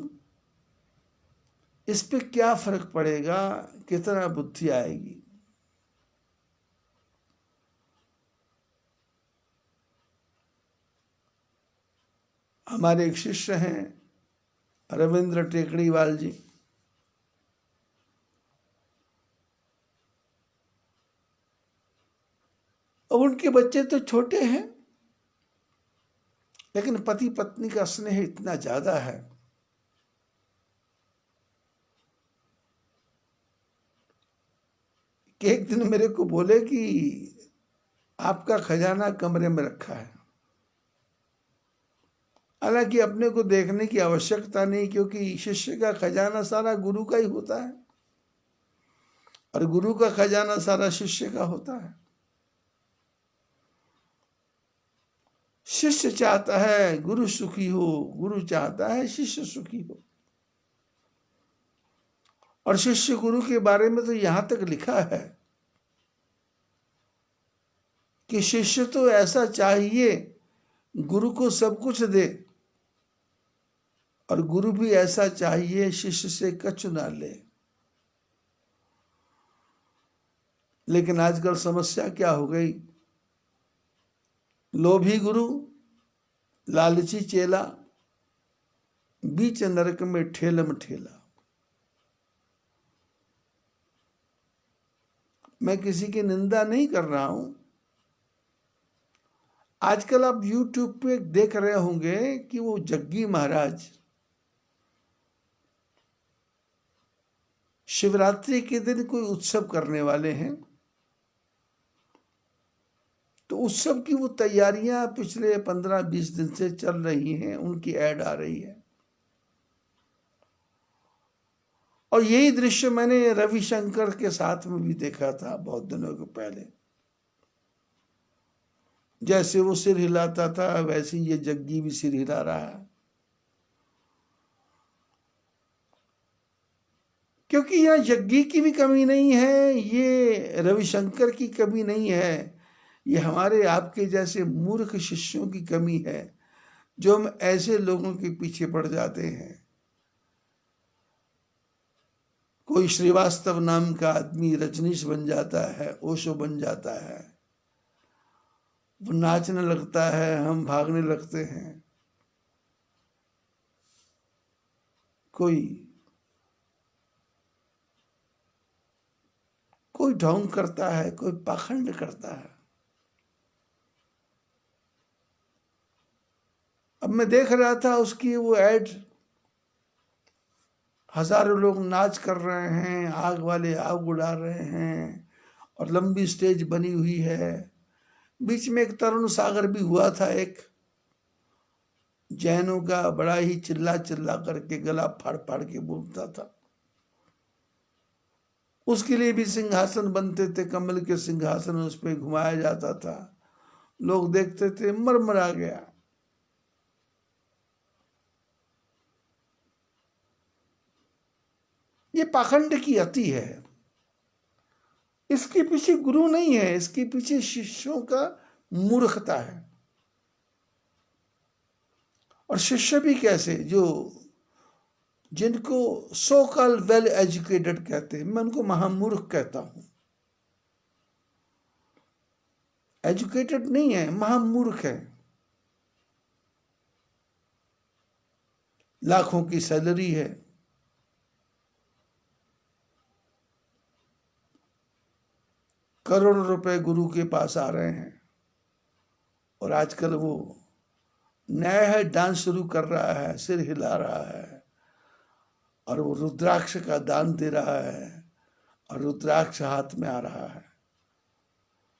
इस पे क्या फर्क पड़ेगा, कितना बुद्धि आएगी। हमारे एक शिष्य हैं रविंद्र टेकड़ीवाल जी, और उनके बच्चे तो छोटे हैं, लेकिन पति पत्नी का स्नेह इतना ज्यादा है कि एक दिन मेरे को बोले कि आपका खजाना कमरे में रखा है। हालांकि अपने को देखने की आवश्यकता नहीं, क्योंकि शिष्य का खजाना सारा गुरु का ही होता है, और गुरु का खजाना सारा शिष्य का होता है। शिष्य चाहता है गुरु सुखी हो, गुरु चाहता है शिष्य सुखी हो। और शिष्य गुरु के बारे में तो यहां तक लिखा है कि शिष्य तो ऐसा चाहिए गुरु को सब कुछ दे, और गुरु भी ऐसा चाहिए शिष्य से कछु ना ले। लेकिन आजकल समस्या क्या हो गई, लोभी गुरु लालची चेला, बीच नरक में ठेलम ठेला। मैं किसी की निंदा नहीं कर रहा हूं। आजकल आप YouTube पे देख रहे होंगे कि वो जग्गी महाराज शिवरात्रि के दिन कोई उत्सव करने वाले हैं, तो उत्सव की वो तैयारियां पिछले 15-20 दिन से चल रही हैं, उनकी ऐड आ रही है। और यही दृश्य मैंने रविशंकर के साथ में भी देखा था बहुत दिनों के पहले। जैसे वो सिर हिलाता था वैसे ये जग्गी भी सिर हिला रहा है, क्योंकि यहाँ जग्गी की भी कमी नहीं है, ये रविशंकर की कमी नहीं है, ये हमारे आपके जैसे मूर्ख शिष्यों की कमी है, जो हम ऐसे लोगों के पीछे पड़ जाते हैं। कोई श्रीवास्तव नाम का आदमी रजनीश बन जाता है, ओशो बन जाता है, वो नाचने लगता है, हम भागने लगते हैं। कोई ढोंग करता है, कोई पाखंड करता है। अब मैं देख रहा था उसकी वो ऐड, हजारों लोग नाच कर रहे हैं, आग वाले आग उड़ा रहे हैं, और लंबी स्टेज बनी हुई है। बीच में एक तरुण सागर भी हुआ था, एक जैनों का, बड़ा ही चिल्ला चिल्ला करके गला फाड़ फाड़ के बोलता था। उसके लिए भी सिंहासन बनते थे, कमल के सिंहासन, उस पर घुमाया जाता था, लोग देखते थे, मरमरा गया। ये पाखंड की अति है। इसके पीछे गुरु नहीं है, इसके पीछे शिष्यों का मूर्खता है। और शिष्य भी कैसे, जो जिनको सो कॉल्ड वेल एजुकेटेड कहते हैं, मैं उनको महामूर्ख कहता हूं। एजुकेटेड नहीं है, महामूर्ख है। लाखों की सैलरी है, करोड़ों रुपए गुरु के पास आ रहे हैं, और आजकल वो नया है, डांस शुरू कर रहा है, सिर हिला रहा है, और वो रुद्राक्ष का दान दे रहा है, और रुद्राक्ष हाथ में आ रहा है।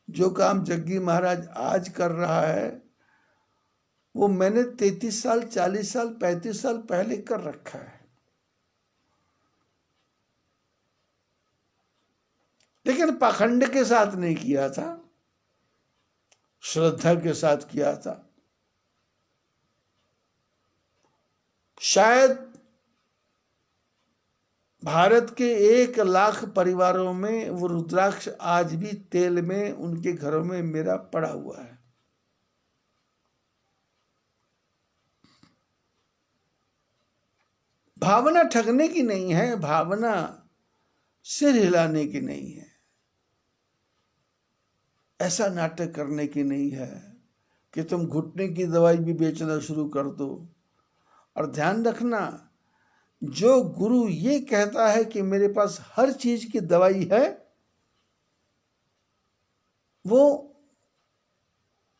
जो काम जग्गी महाराज आज कर रहा है वो मैंने 33 साल, 40 साल, 35 साल पहले कर रखा है। लेकिन पाखंड के साथ नहीं किया था, श्रद्धा के साथ किया था। शायद भारत के 1 लाख परिवारों में वो रुद्राक्ष आज भी तेल में उनके घरों में मेरा पड़ा हुआ है। भावना ठगने की नहीं है, भावना सिर हिलाने की नहीं है, ऐसा नाटक करने की नहीं है कि तुम घुटने की दवाई भी बेचना शुरू कर दो। और ध्यान रखना, जो गुरु ये कहता है कि मेरे पास हर चीज की दवाई है, वो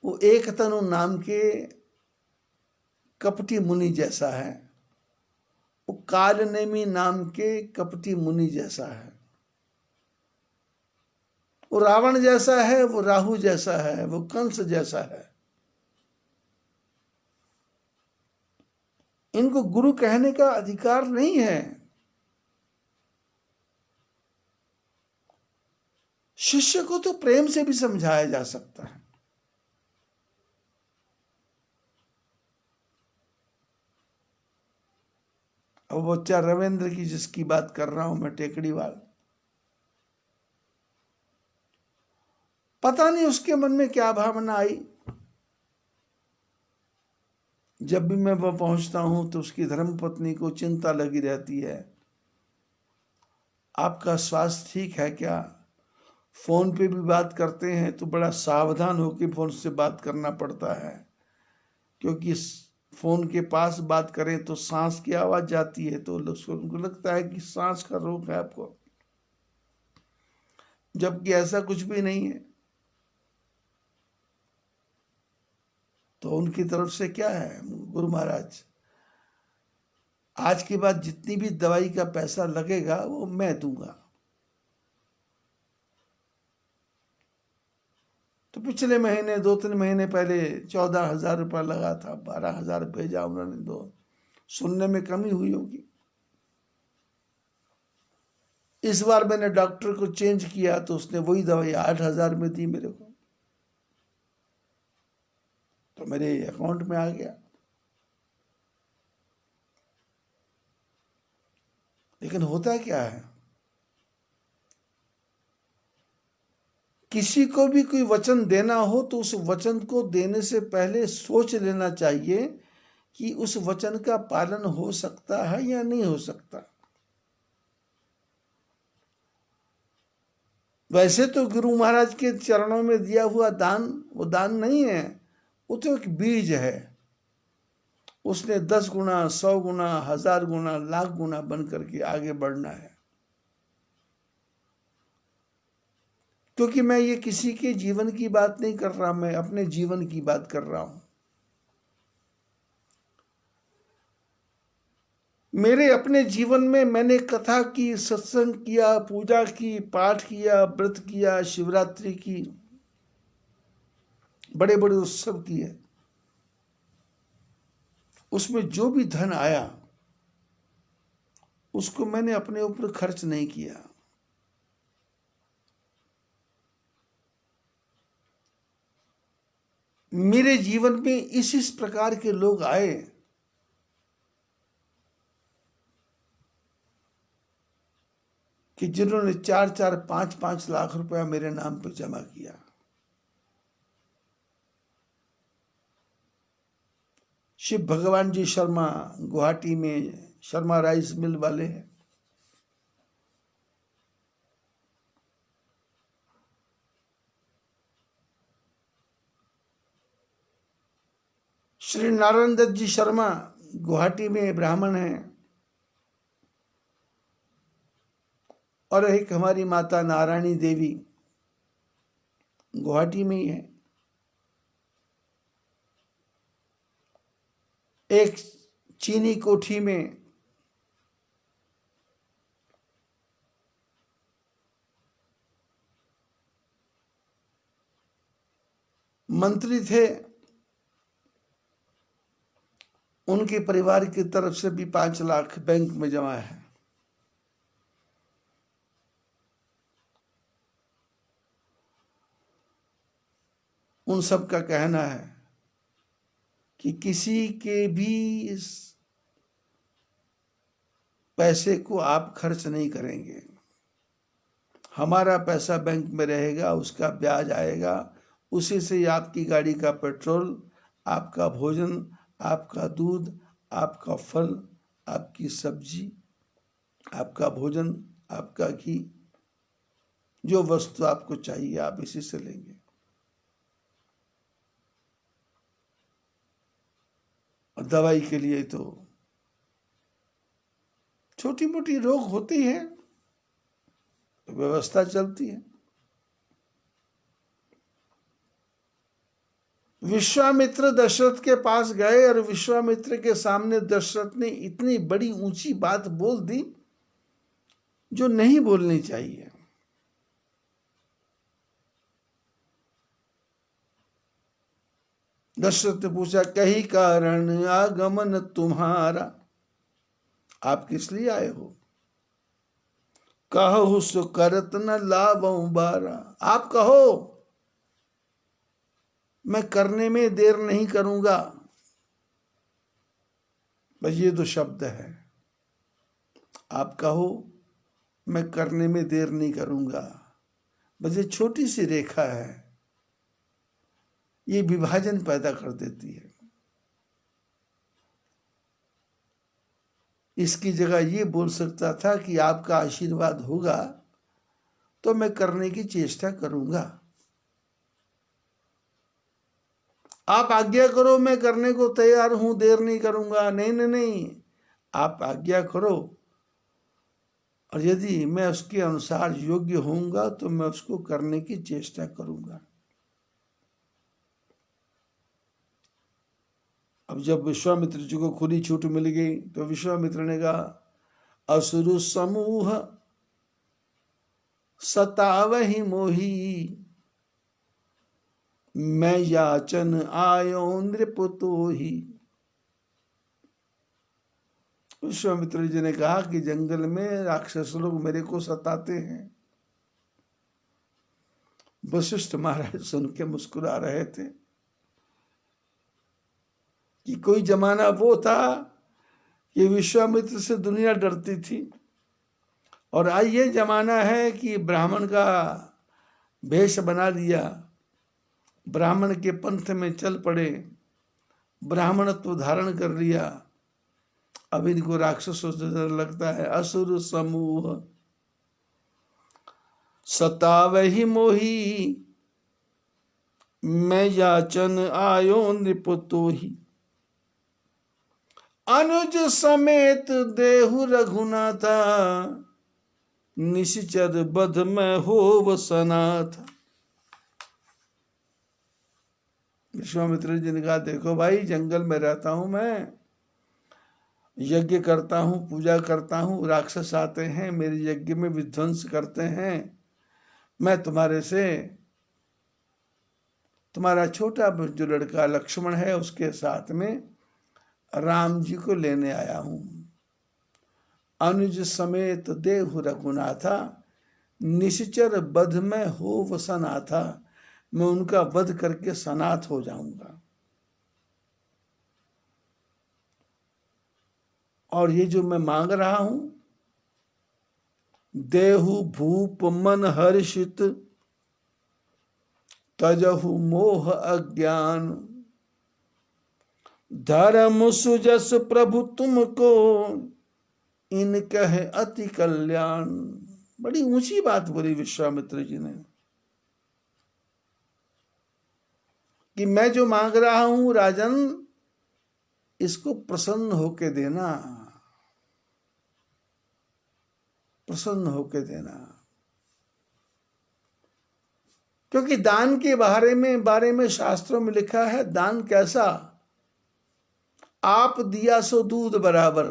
एक तनु नाम के कपटी मुनि जैसा है, वो कालनेमी नाम के कपटी मुनि जैसा है, वो रावण जैसा है, वो राहु जैसा है, वो कंस जैसा है। इनको गुरु कहने का अधिकार नहीं है। शिष्य को तो प्रेम से भी समझाया जा सकता है। अब वो बच्चा रविंद्र की जिसकी बात कर रहा हूं मैं, टेकड़ीवाल, पता नहीं उसके मन में क्या भावना आई। जब भी मैं वह पहुंचता हूं तो उसकी धर्मपत्नी को चिंता लगी रहती है, आपका स्वास्थ्य ठीक है क्या? फोन पे भी बात करते हैं तो बड़ा सावधान होकर फोन से बात करना पड़ता है, क्योंकि फोन के पास बात करें तो सांस की आवाज जाती है, तो उनको लगता है कि सांस का रोग है आपको, जबकि ऐसा कुछ भी नहीं है। तो उनकी तरफ से क्या है, गुरु महाराज आज के बाद जितनी भी दवाई का पैसा लगेगा वो मैं दूंगा। तो पिछले महीने 2-3 महीने पहले 14,000 रुपया लगा था, 12,000 भेजा उन्होंने, दो सुनने में कमी हुई होगी। इस बार मैंने डॉक्टर को चेंज किया तो उसने वही दवाई 8,000 में दी मेरे को, तो मेरे अकाउंट में आ गया। लेकिन होता क्या है, किसी को भी कोई वचन देना हो तो उस वचन को देने से पहले सोच लेना चाहिए कि उस वचन का पालन हो सकता है या नहीं हो सकता। वैसे तो गुरु महाराज के चरणों में दिया हुआ दान वो दान नहीं है, वो तो एक बीज है। उसने 10 गुना, 100 गुना, 1000 गुना, लाख गुना बन करके आगे बढ़ना है। क्योंकि मैं ये किसी के जीवन की बात नहीं कर रहा, मैं अपने जीवन की बात कर रहा हूं। मेरे अपने जीवन में मैंने कथा की, सत्संग किया, पूजा की, पाठ किया, व्रत किया, शिवरात्रि की, बड़े बड़े उत्सव किए। उसमें जो भी धन आया उसको मैंने अपने ऊपर खर्च नहीं किया। मेरे जीवन में इस प्रकार के लोग आए कि जिन्होंने 4-4, 5-5 लाख रुपया मेरे नाम पर जमा किया। शिव भगवान जी शर्मा गुवाहाटी में शर्मा राइस मिल वाले हैं। श्री नारायण दत्त जी शर्मा गुवाहाटी में ब्राह्मण हैं। और एक हमारी माता नारायणी देवी गुवाहाटी में ही है। एक चीनी कोठी में मंत्री थे, उनके परिवार की तरफ से भी 5 लाख बैंक में जमा है। उन सब का कहना है कि किसी के भी इस पैसे को आप खर्च नहीं करेंगे, हमारा पैसा बैंक में रहेगा, उसका ब्याज आएगा, उसी से आपकी गाड़ी का पेट्रोल, आपका भोजन, आपका दूध, आपका फल, आपकी सब्जी, आपका भोजन, आपका घी, जो वस्तु आपको चाहिए आप इसी से लेंगे। और दवाई के लिए तो छोटी मोटी रोग होती है तो व्यवस्था चलती है। विश्वामित्र दशरथ के पास गए और विश्वामित्र के सामने दशरथ ने इतनी बड़ी ऊंची बात बोल दी जो नहीं बोलनी चाहिए। दशरथ ने पूछा, कही कारण आगमन तुम्हारा, आप किस लिए आए हो? कहो सो करत न लाभं बारा, आप कहो मैं करने में देर नहीं करूंगा। बस ये दो शब्द है, आप कहो मैं करने में देर नहीं करूंगा। बस ये छोटी सी रेखा है, ये विभाजन पैदा कर देती है। इसकी जगह ये बोल सकता था कि आपका आशीर्वाद होगा तो मैं करने की चेष्टा करूंगा, आप आज्ञा करो मैं करने को तैयार हूं, देर नहीं करूंगा। नहीं नहीं नहीं, आप आज्ञा करो और यदि मैं उसके अनुसार योग्य होऊंगा तो मैं उसको करने की चेष्टा करूंगा। अब जब विश्वामित्र जी को खुली छूट मिल गई तो विश्वामित्र ने कहा, असुर समूह सतावहि मोही, मैं याचन आयो नृपतोहि। विश्वामित्र जी ने कहा कि जंगल में राक्षस लोग मेरे को सताते हैं। वशिष्ठ महाराज सुन के मुस्कुरा रहे थे कि कोई जमाना वो था कि विश्वामित्र से दुनिया डरती थी, और आज ये जमाना है कि ब्राह्मण का वेश बना लिया, ब्राह्मण के पंथ में चल पड़े, ब्राह्मणत्व धारण कर लिया, अब इनको राक्षसों से डर लगता है। असुर समूह सतावहि मोही, मैं याचन आयो नृपतोहि। अनुज समेत देहु रघुनाथा, निश्चर बध में होव सनाथ। विश्वामित्र जी ने कहा, देखो भाई, जंगल में रहता हूं मैं, यज्ञ करता हूं, पूजा करता हूं, राक्षस आते हैं मेरे यज्ञ में विध्वंस करते हैं, मैं तुम्हारे से, तुम्हारा छोटा जो लड़का लक्ष्मण है उसके साथ में राम जी को लेने आया हूं। अनुज समेत देहु रघुनाथा, निश्चर बध में होव सनाथा, मैं उनका वध करके सनाथ हो जाऊंगा। और ये जो मैं मांग रहा हूं, देहु भूप मन हर्षित, तजहु मोह अज्ञान, धर्म सुजस प्रभु तुमको, इन कहे अति कल्याण। बड़ी ऊंची बात बोली विश्वामित्र जी ने कि मैं जो मांग रहा हूं राजन, इसको प्रसन्न होके देना, प्रसन्न होके देना। क्योंकि दान के बारे में शास्त्रों में लिखा है, दान कैसा? आप दिया सो दूध बराबर,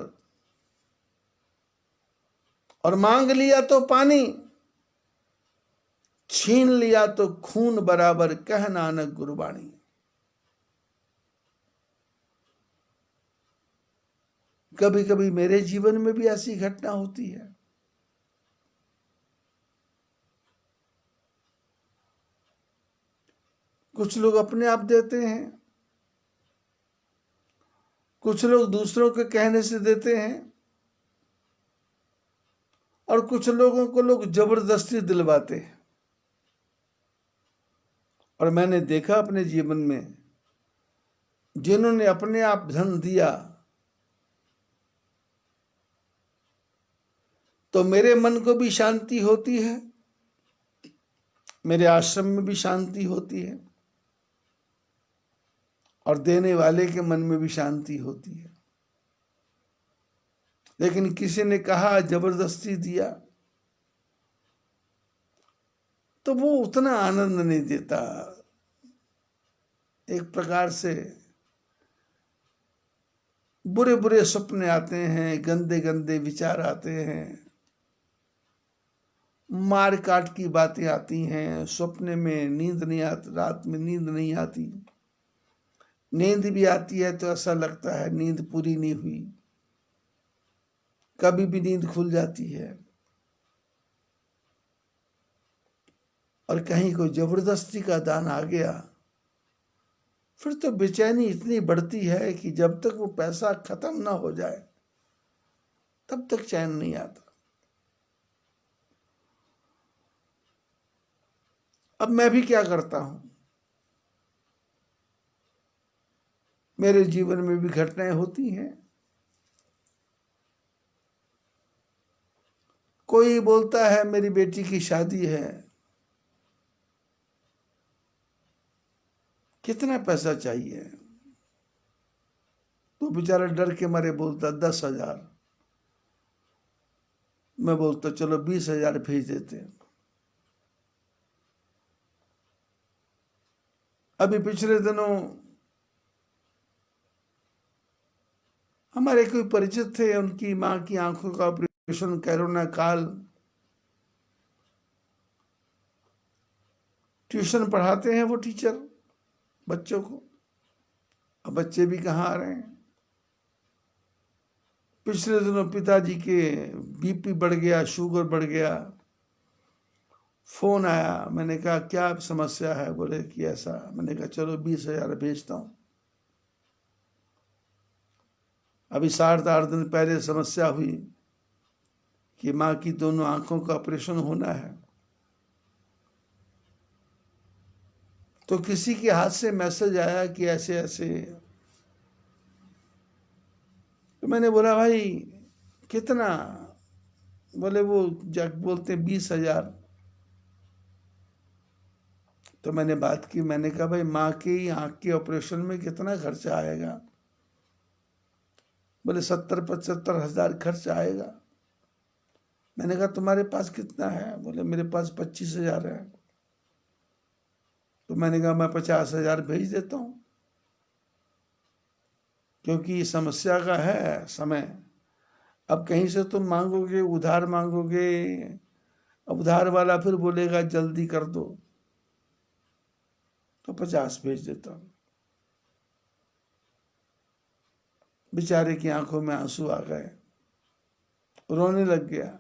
और मांग लिया तो पानी, छीन लिया तो खून बराबर, कह नानक गुरबाणी। कभी कभी मेरे जीवन में भी ऐसी घटना होती है। कुछ लोग अपने आप देते हैं, कुछ लोग दूसरों के कहने से देते हैं, और कुछ लोगों को लोग जबरदस्ती दिलवाते हैं। और मैंने देखा अपने जीवन में, जिन्होंने अपने आप धन दिया तो मेरे मन को भी शांति होती है, मेरे आश्रम में भी शांति होती है, और देने वाले के मन में भी शांति होती है। लेकिन किसी ने कहा जबरदस्ती दिया तो वो उतना आनंद नहीं देता। एक प्रकार से बुरे बुरे सपने आते हैं, गंदे गंदे विचार आते हैं, मार काट की बातें आती हैं, सपने में नींद नहीं आती, रात में नींद नहीं आती, नींद भी आती है तो ऐसा लगता है नींद पूरी नहीं हुई, कभी भी नींद खुल जाती है। और कहीं कोई जबरदस्ती का दान आ गया, फिर तो बेचैनी इतनी बढ़ती है कि जब तक वो पैसा खत्म ना हो जाए तब तक चैन नहीं आता। अब मैं भी क्या करता हूं, मेरे जीवन में भी घटनाएं होती हैं। कोई बोलता है मेरी बेटी की शादी है, कितना पैसा चाहिए? तो बेचारा डर के मारे बोलता 10,000। मैं बोलता चलो 20,000 भेज देते हैं। अभी पिछले दिनों हमारे कोई परिचित थे, उनकी मां की आंखों का ऑपरेशन, कोरोना काल, ट्यूशन पढ़ाते हैं वो टीचर बच्चों को। अब बच्चे भी कहाँ आ रहे हैं। पिछले दिनों पिताजी के बीपी बढ़ गया, शुगर बढ़ गया, फोन आया। मैंने कहा क्या समस्या है? बोले कि ऐसा। मैंने कहा चलो 20,000 भेजता हूं। अभी 7-8 दिन पहले समस्या हुई कि मां की दोनों आंखों का ऑपरेशन होना है, तो किसी के हाथ से मैसेज आया कि ऐसे ऐसे। तो मैंने बोला भाई कितना? बोले वो बोलते 20,000। तो मैंने बात की, मैंने कहा भाई माँ की आंख के ऑपरेशन में कितना खर्चा आएगा? बोले 70-75 हजार खर्च आएगा। मैंने कहा तुम्हारे पास कितना है? बोले मेरे पास 25,000 है। तो मैंने कहा मैं 50,000 भेज देता हूँ, क्योंकि समस्या का है समय। अब कहीं से तुम मांगोगे, उधार मांगोगे, अब उधार वाला फिर बोलेगा जल्दी कर दो, तो 50 भेज देता हूँ। बेचारे की आंखों में आंसू आ गए, रोने लग गया।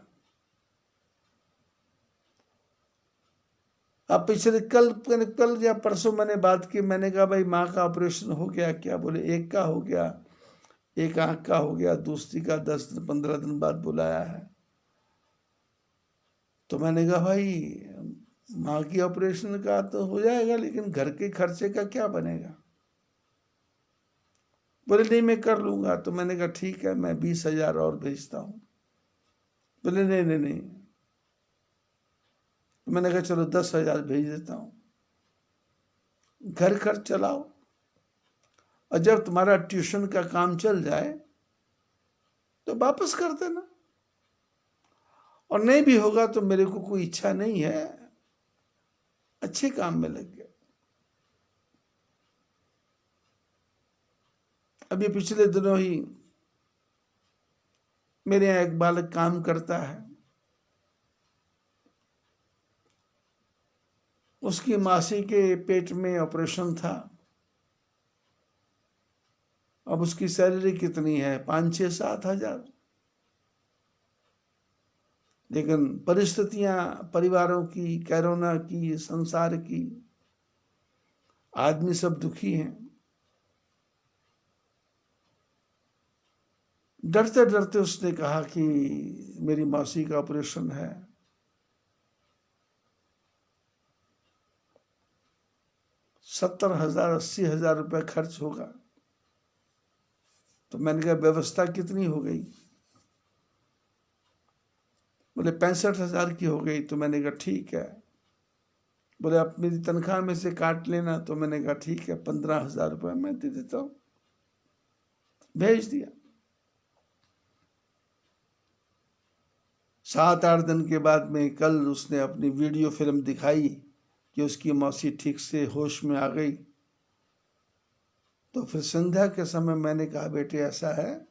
अब पिछले कल या परसों मैंने बात की। मैंने कहा भाई माँ का ऑपरेशन हो गया क्या? बोले एक का हो गया, एक आंख का हो गया, दूसरी का 10-15 दिन बाद बुलाया है। तो मैंने कहा भाई माँ की ऑपरेशन का तो हो जाएगा, लेकिन घर के खर्चे का क्या बनेगा? बोले नहीं मैं कर लूंगा। तो मैंने कहा ठीक है, मैं 20,000 और भेजता हूँ। बोले नहीं नहीं नहीं। तो मैंने कहा चलो 10,000 भेज देता हूँ, घर खर्च चलाओ, और जब तुम्हारा ट्यूशन का काम चल जाए तो वापस कर देना। और नहीं भी होगा तो मेरे को कोई इच्छा नहीं है, अच्छे काम में लग गया। अभी पिछले दिनों ही मेरे यहाँ एक बालक काम करता है, उसकी मासी के पेट में ऑपरेशन था। अब उसकी सैलरी कितनी है? 5-6-7 हज़ार। लेकिन परिस्थितियां परिवारों की, कोरोना की, संसार की, आदमी सब दुखी हैं। डरते डरते उसने कहा कि मेरी मौसी का ऑपरेशन है, 70,000 80,000 रुपये खर्च होगा। तो मैंने कहा व्यवस्था कितनी हो गई? बोले 65,000 की हो गई। तो मैंने कहा ठीक है। बोले आप मेरी तनख्वाह में से काट लेना। तो मैंने कहा ठीक है, 15,000 रुपये मैं दे देता हूँ। भेज दिया। 7-8 दिन के बाद में कल उसने अपनी वीडियो फिल्म दिखाई कि उसकी मौसी ठीक से होश में आ गई। तो फिर संध्या के समय मैंने कहा बेटे ऐसा है,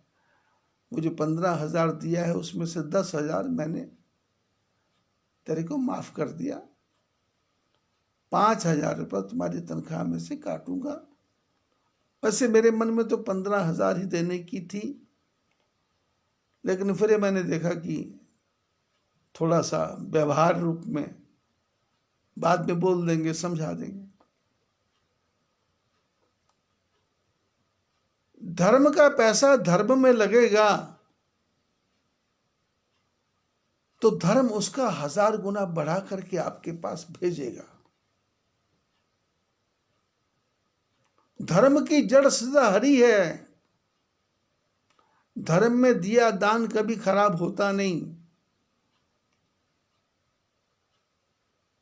मुझे 15,000 दिया है, उसमें से 10,000 मैंने तेरे को माफ कर दिया, 5,000 रुपये तुम्हारी तनख्वाह में से काटूंगा। वैसे मेरे मन में तो 15,000 ही देने की थी, लेकिन फिर मैंने देखा कि थोड़ा सा व्यवहार रूप में बाद में बोल देंगे, समझा देंगे। धर्म का पैसा धर्म में लगेगा तो धर्म उसका 1000 गुना बढ़ा करके आपके पास भेजेगा। धर्म की जड़ सदा हरी है। धर्म में दिया दान कभी खराब होता नहीं।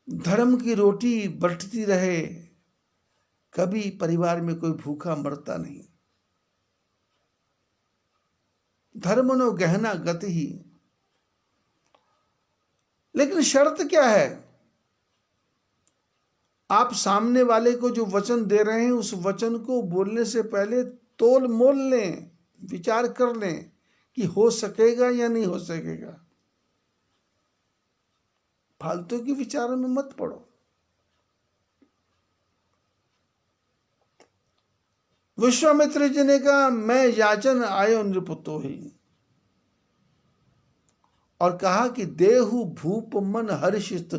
धर्म की रोटी बंटती रहे, कभी परिवार में कोई भूखा मरता नहीं। धर्मनो गहना गति ही। लेकिन शर्त क्या है? आप सामने वाले को जो वचन दे रहे हैं उस वचन को बोलने से पहले तोल मोल लें, विचार कर लें कि हो सकेगा या नहीं हो सकेगा। फालतू के विचारों में मत पड़ो। विश्वामित्र जी ने कहा मैं याचन आयो नृपतो ही, और कहा कि देहु भूप मन हर्षित,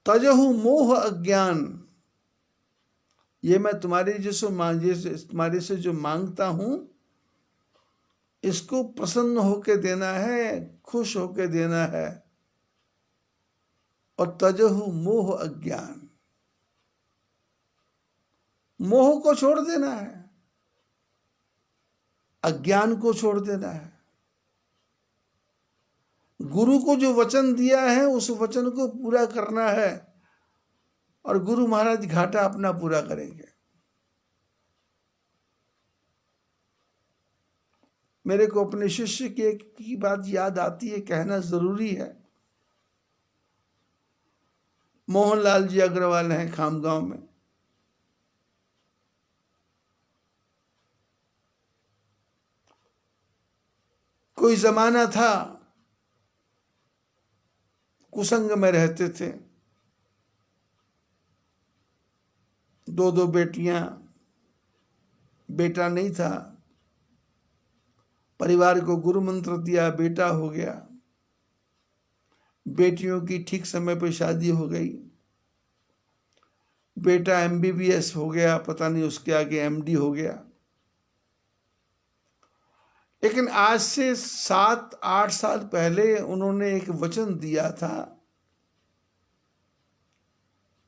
तजहु मोह अज्ञान। ये मैं तुम्हारे से जो मांगता हूं, इसको प्रसन्न होके देना है, खुश होके देना है। और तजहु मोह अज्ञान, मोह को छोड़ देना है, अज्ञान को छोड़ देना है। गुरु को जो वचन दिया है उस वचन को पूरा करना है, और गुरु महाराज घाटा अपना पूरा करेंगे। मेरे को अपने शिष्य की बात याद आती है, कहना जरूरी है। मोहनलाल जी अग्रवाल हैं खामगांव में। कोई जमाना था, कुसंग में रहते थे, 2 बेटियां, बेटा नहीं था। परिवार को गुरु मंत्र दिया, बेटा हो गया। बेटियों की ठीक समय पर शादी हो गई। बेटा MBBS हो गया, पता नहीं उसके आगे MD हो गया। लेकिन आज से 7-8 साल पहले उन्होंने एक वचन दिया था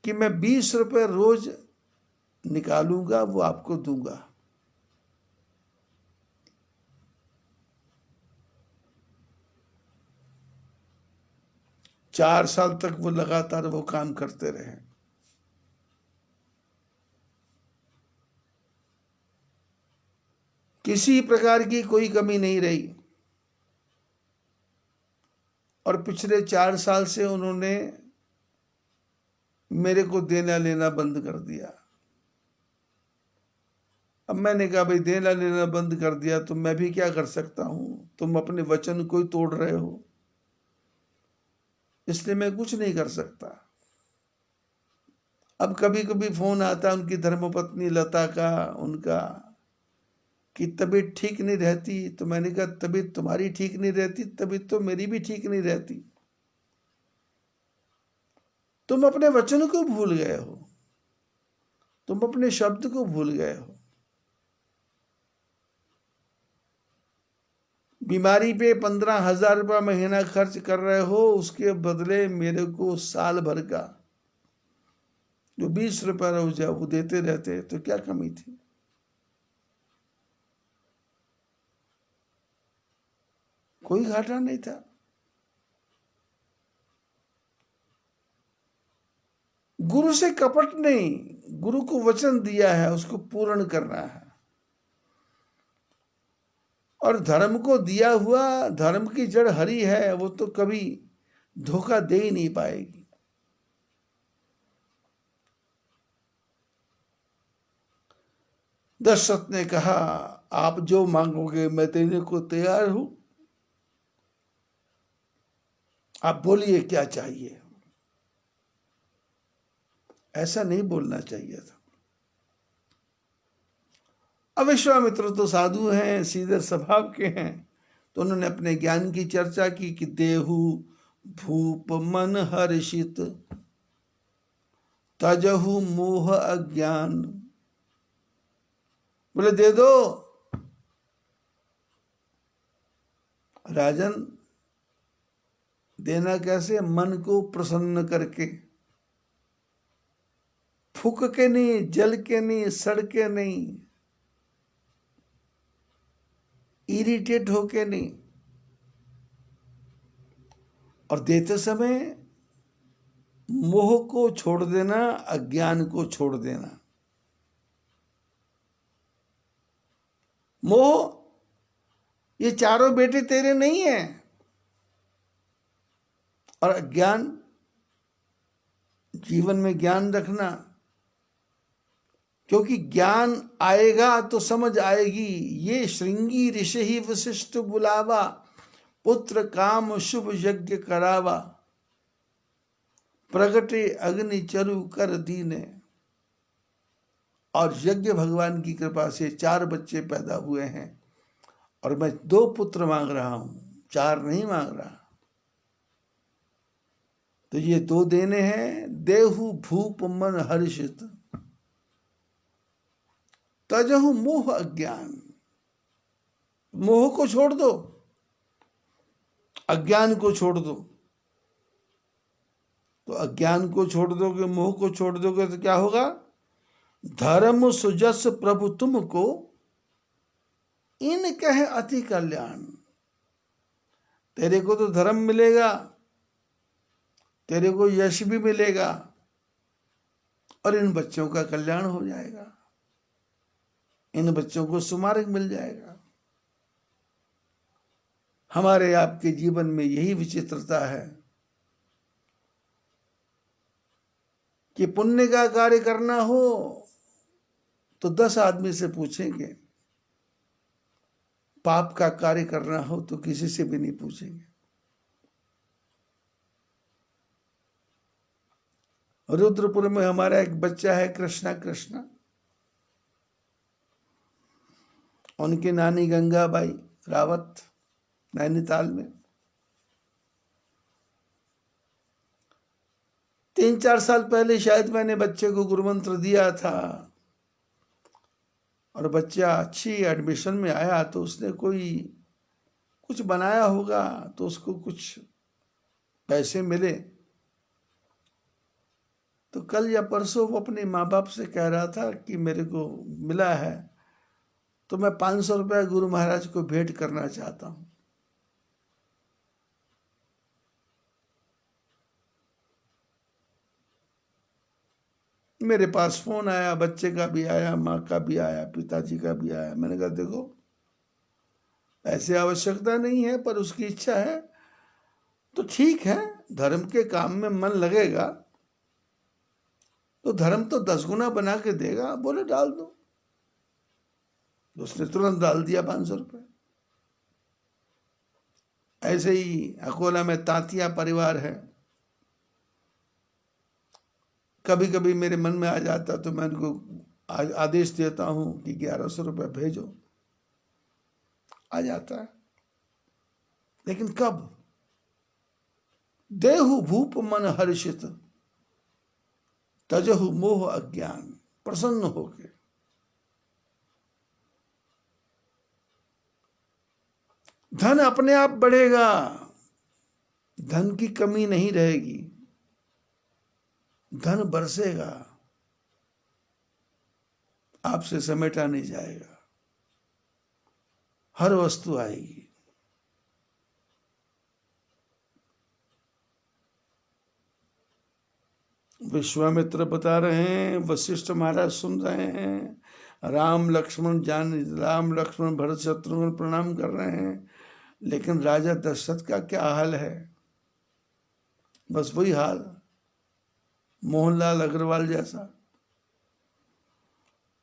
कि मैं 20 रुपए रोज निकालूंगा, वो आपको दूंगा। चार साल तक वो लगातार वो काम करते रहे। किसी प्रकार की कोई कमी नहीं रही। और पिछले 4 साल से उन्होंने मेरे को देना लेना बंद कर दिया। अब मैंने कहा भाई देना लेना बंद कर दिया तो मैं भी क्या कर सकता हूं, तुम अपने वचन को ही तोड़ रहे हो, इसलिए मैं कुछ नहीं कर सकता। अब कभी कभी फोन आता उनकी धर्मपत्नी लता का, उनका, कि तबीयत ठीक नहीं रहती। तो मैंने कहा तबीयत तुम्हारी ठीक नहीं रहती, तबीयत तो मेरी भी ठीक नहीं रहती। तुम अपने वचन को भूल गए हो, तुम अपने शब्द को भूल गए हो। बीमारी पे 15,000 रुपया महीना खर्च कर रहे हो, उसके बदले मेरे को साल भर का जो 20 रुपया रोज है वो देते रहते, तो क्या कमी थी। कोई घाटा नहीं था। गुरु से कपट नहीं, गुरु को वचन दिया है उसको पूर्ण करना है। और धर्म को दिया हुआ, धर्म की जड़ हरी है, वो तो कभी धोखा दे ही नहीं पाएगी। दशरथ ने कहा आप जो मांगोगे मैं देने को तैयार हूं, आप बोलिए क्या चाहिए। ऐसा नहीं बोलना चाहिए था। अब विश्वामित्र तो साधु हैं, सीधे स्वभाव के हैं, तो उन्होंने अपने ज्ञान की चर्चा की कि देहु भूप मन हर्षित, तजहु मोह अज्ञान। बोले दे दो राजन। देना कैसे? मन को प्रसन्न करके, फूक के नहीं, जल के नहीं, सड़ के नहीं, इरिटेट होके नहीं। और देते समय मोह को छोड़ देना, अज्ञान को छोड़ देना। मोह, ये चारों बेटे तेरे नहीं है। और अज्ञान, जीवन में ज्ञान रखना, क्योंकि ज्ञान आएगा तो समझ आएगी। ये श्रृंगी ऋषि ही वशिष्ठ बुलावा, पुत्र काम शुभ यज्ञ करावा, प्रगटे अग्नि चरु कर दीने। और यज्ञ भगवान की कृपा से 4 बच्चे पैदा हुए हैं, और मैं 2 पुत्र मांग रहा हूं, 4 नहीं मांग रहा। तो ये 2 देने हैं। देहु भूप मन हर्षित, तजहु मोह अज्ञान। मोह को छोड़ दो, अज्ञान को छोड़ दो। तो अज्ञान को छोड़ दोगे, मोह को छोड़ दोगे तो क्या होगा? धर्म सुजस प्रभु तुमको, इन कहे अति कल्याण। तेरे को तो धर्म मिलेगा, तेरे को यश भी मिलेगा, और इन बच्चों का कल्याण हो जाएगा, इन बच्चों को सुमार्ग मिल जाएगा। हमारे आपके जीवन में यही विचित्रता है कि पुण्य का कार्य करना हो तो 10 आदमी से पूछेंगे, पाप का कार्य करना हो तो किसी से भी नहीं पूछेंगे। रुद्रपुर में हमारा एक बच्चा है, कृष्णा कृष्णा, उनकी नानी गंगाबाई रावत नैनीताल में 3-4 साल पहले शायद मैंने बच्चे को गुरुमंत्र दिया था, और बच्चा अच्छी एडमिशन में आया तो उसने कोई कुछ बनाया होगा, तो उसको कुछ पैसे मिले। तो कल या परसों वो अपने माँ बाप से कह रहा था कि मेरे को मिला है, तो मैं 500 रुपया गुरु महाराज को भेंट करना चाहता हूं। मेरे पास फोन आया, बच्चे का भी आया, माँ का भी आया, पिताजी का भी आया। मैंने कहा देखो, ऐसे आवश्यकता नहीं है, पर उसकी इच्छा है तो ठीक है, धर्म के काम में मन लगेगा तो धर्म तो 10 गुना बना के देगा, बोले डाल दो। उसने तुरंत डाल दिया 500 रुपये। ऐसे ही अकोला में तांतिया परिवार है, कभी कभी मेरे मन में आ जाता तो मैं उनको आदेश देता हूं कि 1100 रुपये भेजो, आ जाता है। लेकिन कब? देहु भूप मन हर्षित, तजहु मोह अज्ञान, प्रसन्न होके। धन अपने आप बढ़ेगा, धन की कमी नहीं रहेगी, धन बरसेगा, आपसे समेटा नहीं जाएगा, हर वस्तु आएगी। विश्वामित्र बता रहे हैं, वशिष्ठ महाराज सुन रहे हैं, राम लक्ष्मण भरत शत्रुघ्न प्रणाम कर रहे हैं। लेकिन राजा दशरथ का क्या हाल है? बस वही हाल, मोहनलाल अग्रवाल जैसा।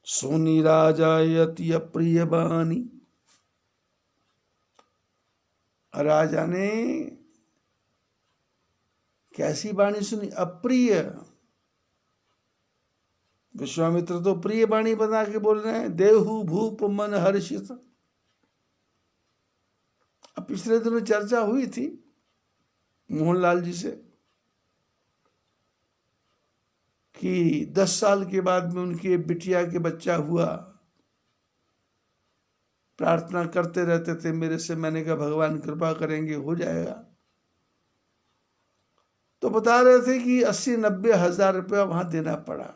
सोनी राजा अति अप्रिय बानी, राजा ने कैसी बाणी सुनी? अप्रिय। विश्वामित्र तो प्रिय बाणी बना के बोल रहे हैं, देहु भूप मन हर्षित। अब पिछले दिनों चर्चा हुई थी मोहनलाल जी से कि 10 साल के बाद में उनके बिटिया के बच्चा हुआ, प्रार्थना करते रहते थे मेरे से। मैंने कहा भगवान कृपा करेंगे हो जाएगा। तो बता रहे थे कि 80-90 हजार रुपया वहां देना पड़ा।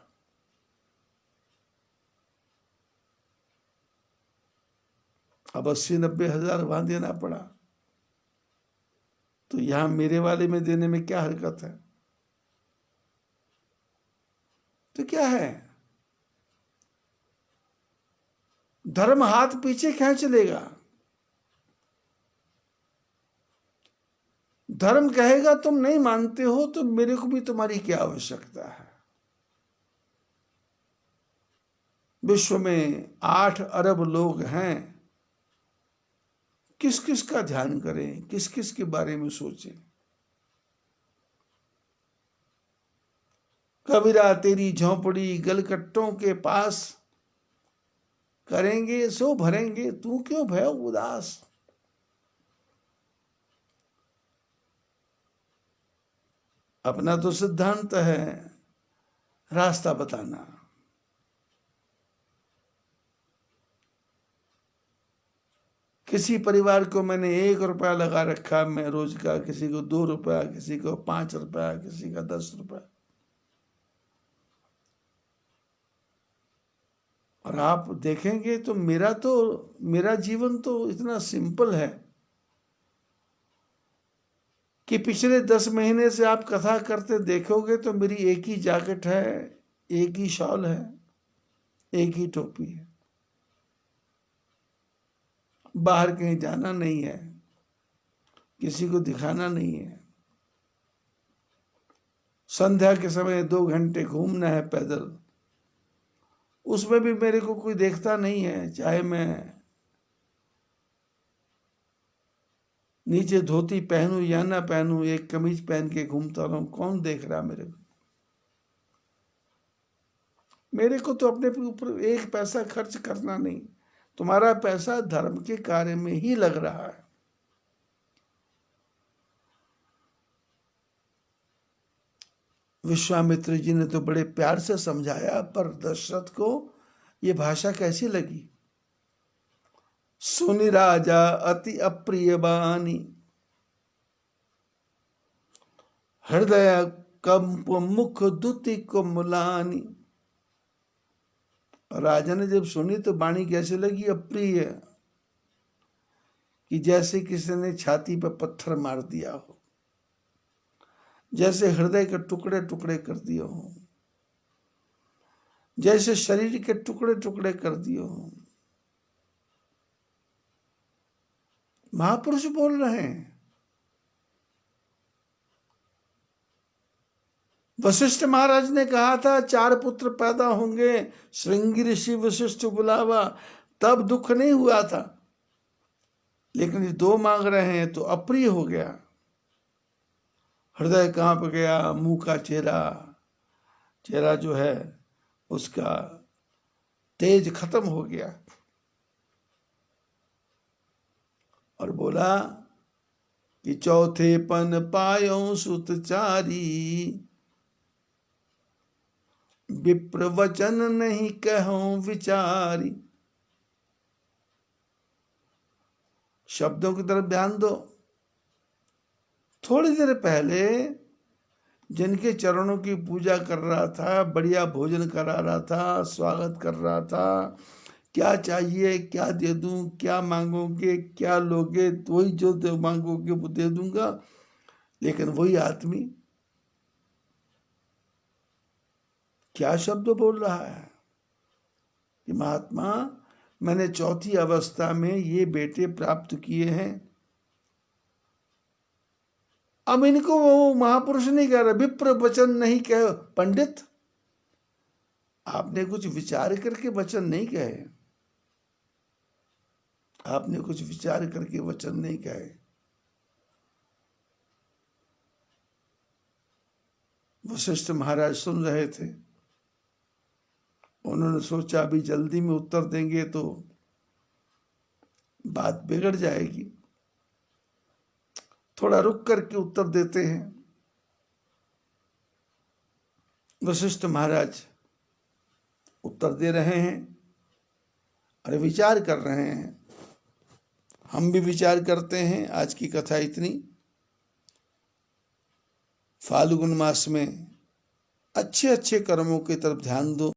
अब 80-90 हजार वहां देना पड़ा, तो यहां मेरे वाले में देने में क्या हरकत है? तो क्या है, धर्म हाथ पीछे खींच लेगा। धर्म कहेगा तुम नहीं मानते हो तो मेरे को भी तुम्हारी क्या आवश्यकता है। विश्व में 8 अरब लोग हैं, किस किस का ध्यान करें, किस किस के बारे में सोचें। कबीरा तेरी झोंपड़ी गलकट्टों के पास, करेंगे सो भरेंगे तू क्यों भयो उदास। अपना तो सिद्धांत है रास्ता बताना। किसी परिवार को मैंने 1 रुपया लगा रखा मैं रोज का, किसी को 2 रुपया, किसी को 5 रुपया, किसी का 10 रुपया। और आप देखेंगे तो मेरा जीवन तो इतना सिंपल है कि पिछले 10 महीने से आप कथा करते देखोगे तो मेरी एक ही जैकेट है, एक ही शॉल है, एक ही टोपी है। बाहर कहीं जाना नहीं है, किसी को दिखाना नहीं है। संध्या के समय 2 घंटे घूमना है पैदल, उसमें भी मेरे को कोई देखता नहीं है। चाहे मैं नीचे धोती पहनूं या ना पहनूं, एक कमीज पहन के घूमता रहूं, कौन देख रहा मेरे को? मेरे को तो अपने ऊपर 1 पैसा खर्च करना नहीं। तुम्हारा पैसा धर्म के कार्य में ही लग रहा है। विश्वामित्र जी ने तो बड़े प्यार से समझाया, पर दशरथ को ये भाषा कैसी लगी? सुनि राजा अति अप्रिय बानी, हृदय कंप मुख दुति को मुलानी। राजा ने जब सुनी तो बाणी कैसे लगी? अप्रिय, कि जैसे किसी ने छाती पर पत्थर मार दिया हो, जैसे हृदय के टुकड़े टुकड़े कर दिए हो, जैसे शरीर के टुकड़े टुकड़े कर दिए हो। महापुरुष बोल रहे हैं। वशिष्ठ महाराज ने कहा था 4 पुत्र पैदा होंगे, श्रृंगी ऋषि वशिष्ठ बुलावा, तब दुख नहीं हुआ था। लेकिन ये 2 मांग रहे हैं तो अप्रिय हो गया। हृदय कांप गया, मुंह का चेहरा जो है उसका तेज खत्म हो गया और बोला कि चौथे पन पायो सुतचारी, विप्र वचन नहीं कहूं विचारी। शब्दों की तरफ ध्यान दो। थोड़ी देर पहले जिनके चरणों की पूजा कर रहा था, बढ़िया भोजन करा रहा था, स्वागत कर रहा था, क्या चाहिए, क्या दे दूं, क्या मांगोगे, क्या लोगे, तो वही जो मांगोगे वो दे दूंगा। लेकिन वही आदमी क्या शब्द बोल रहा है कि महात्मा, मैंने चौथी अवस्था में ये बेटे प्राप्त किए हैं। अब इनको वो महापुरुष नहीं कह रहा, विप्र वचन नहीं कहे। पंडित, आपने कुछ विचार करके वचन नहीं कहे, आपने कुछ विचार करके वचन नहीं कहे। वशिष्ठ महाराज सुन रहे थे। उन्होंने सोचा अभी जल्दी में उत्तर देंगे तो बात बिगड़ जाएगी, थोड़ा रुक करके उत्तर देते हैं। वशिष्ठ महाराज उत्तर दे रहे हैं और विचार कर रहे हैं। हम भी विचार करते हैं। आज की कथा इतनी। फाल्गुन मास में अच्छे अच्छे कर्मों की तरफ ध्यान दो।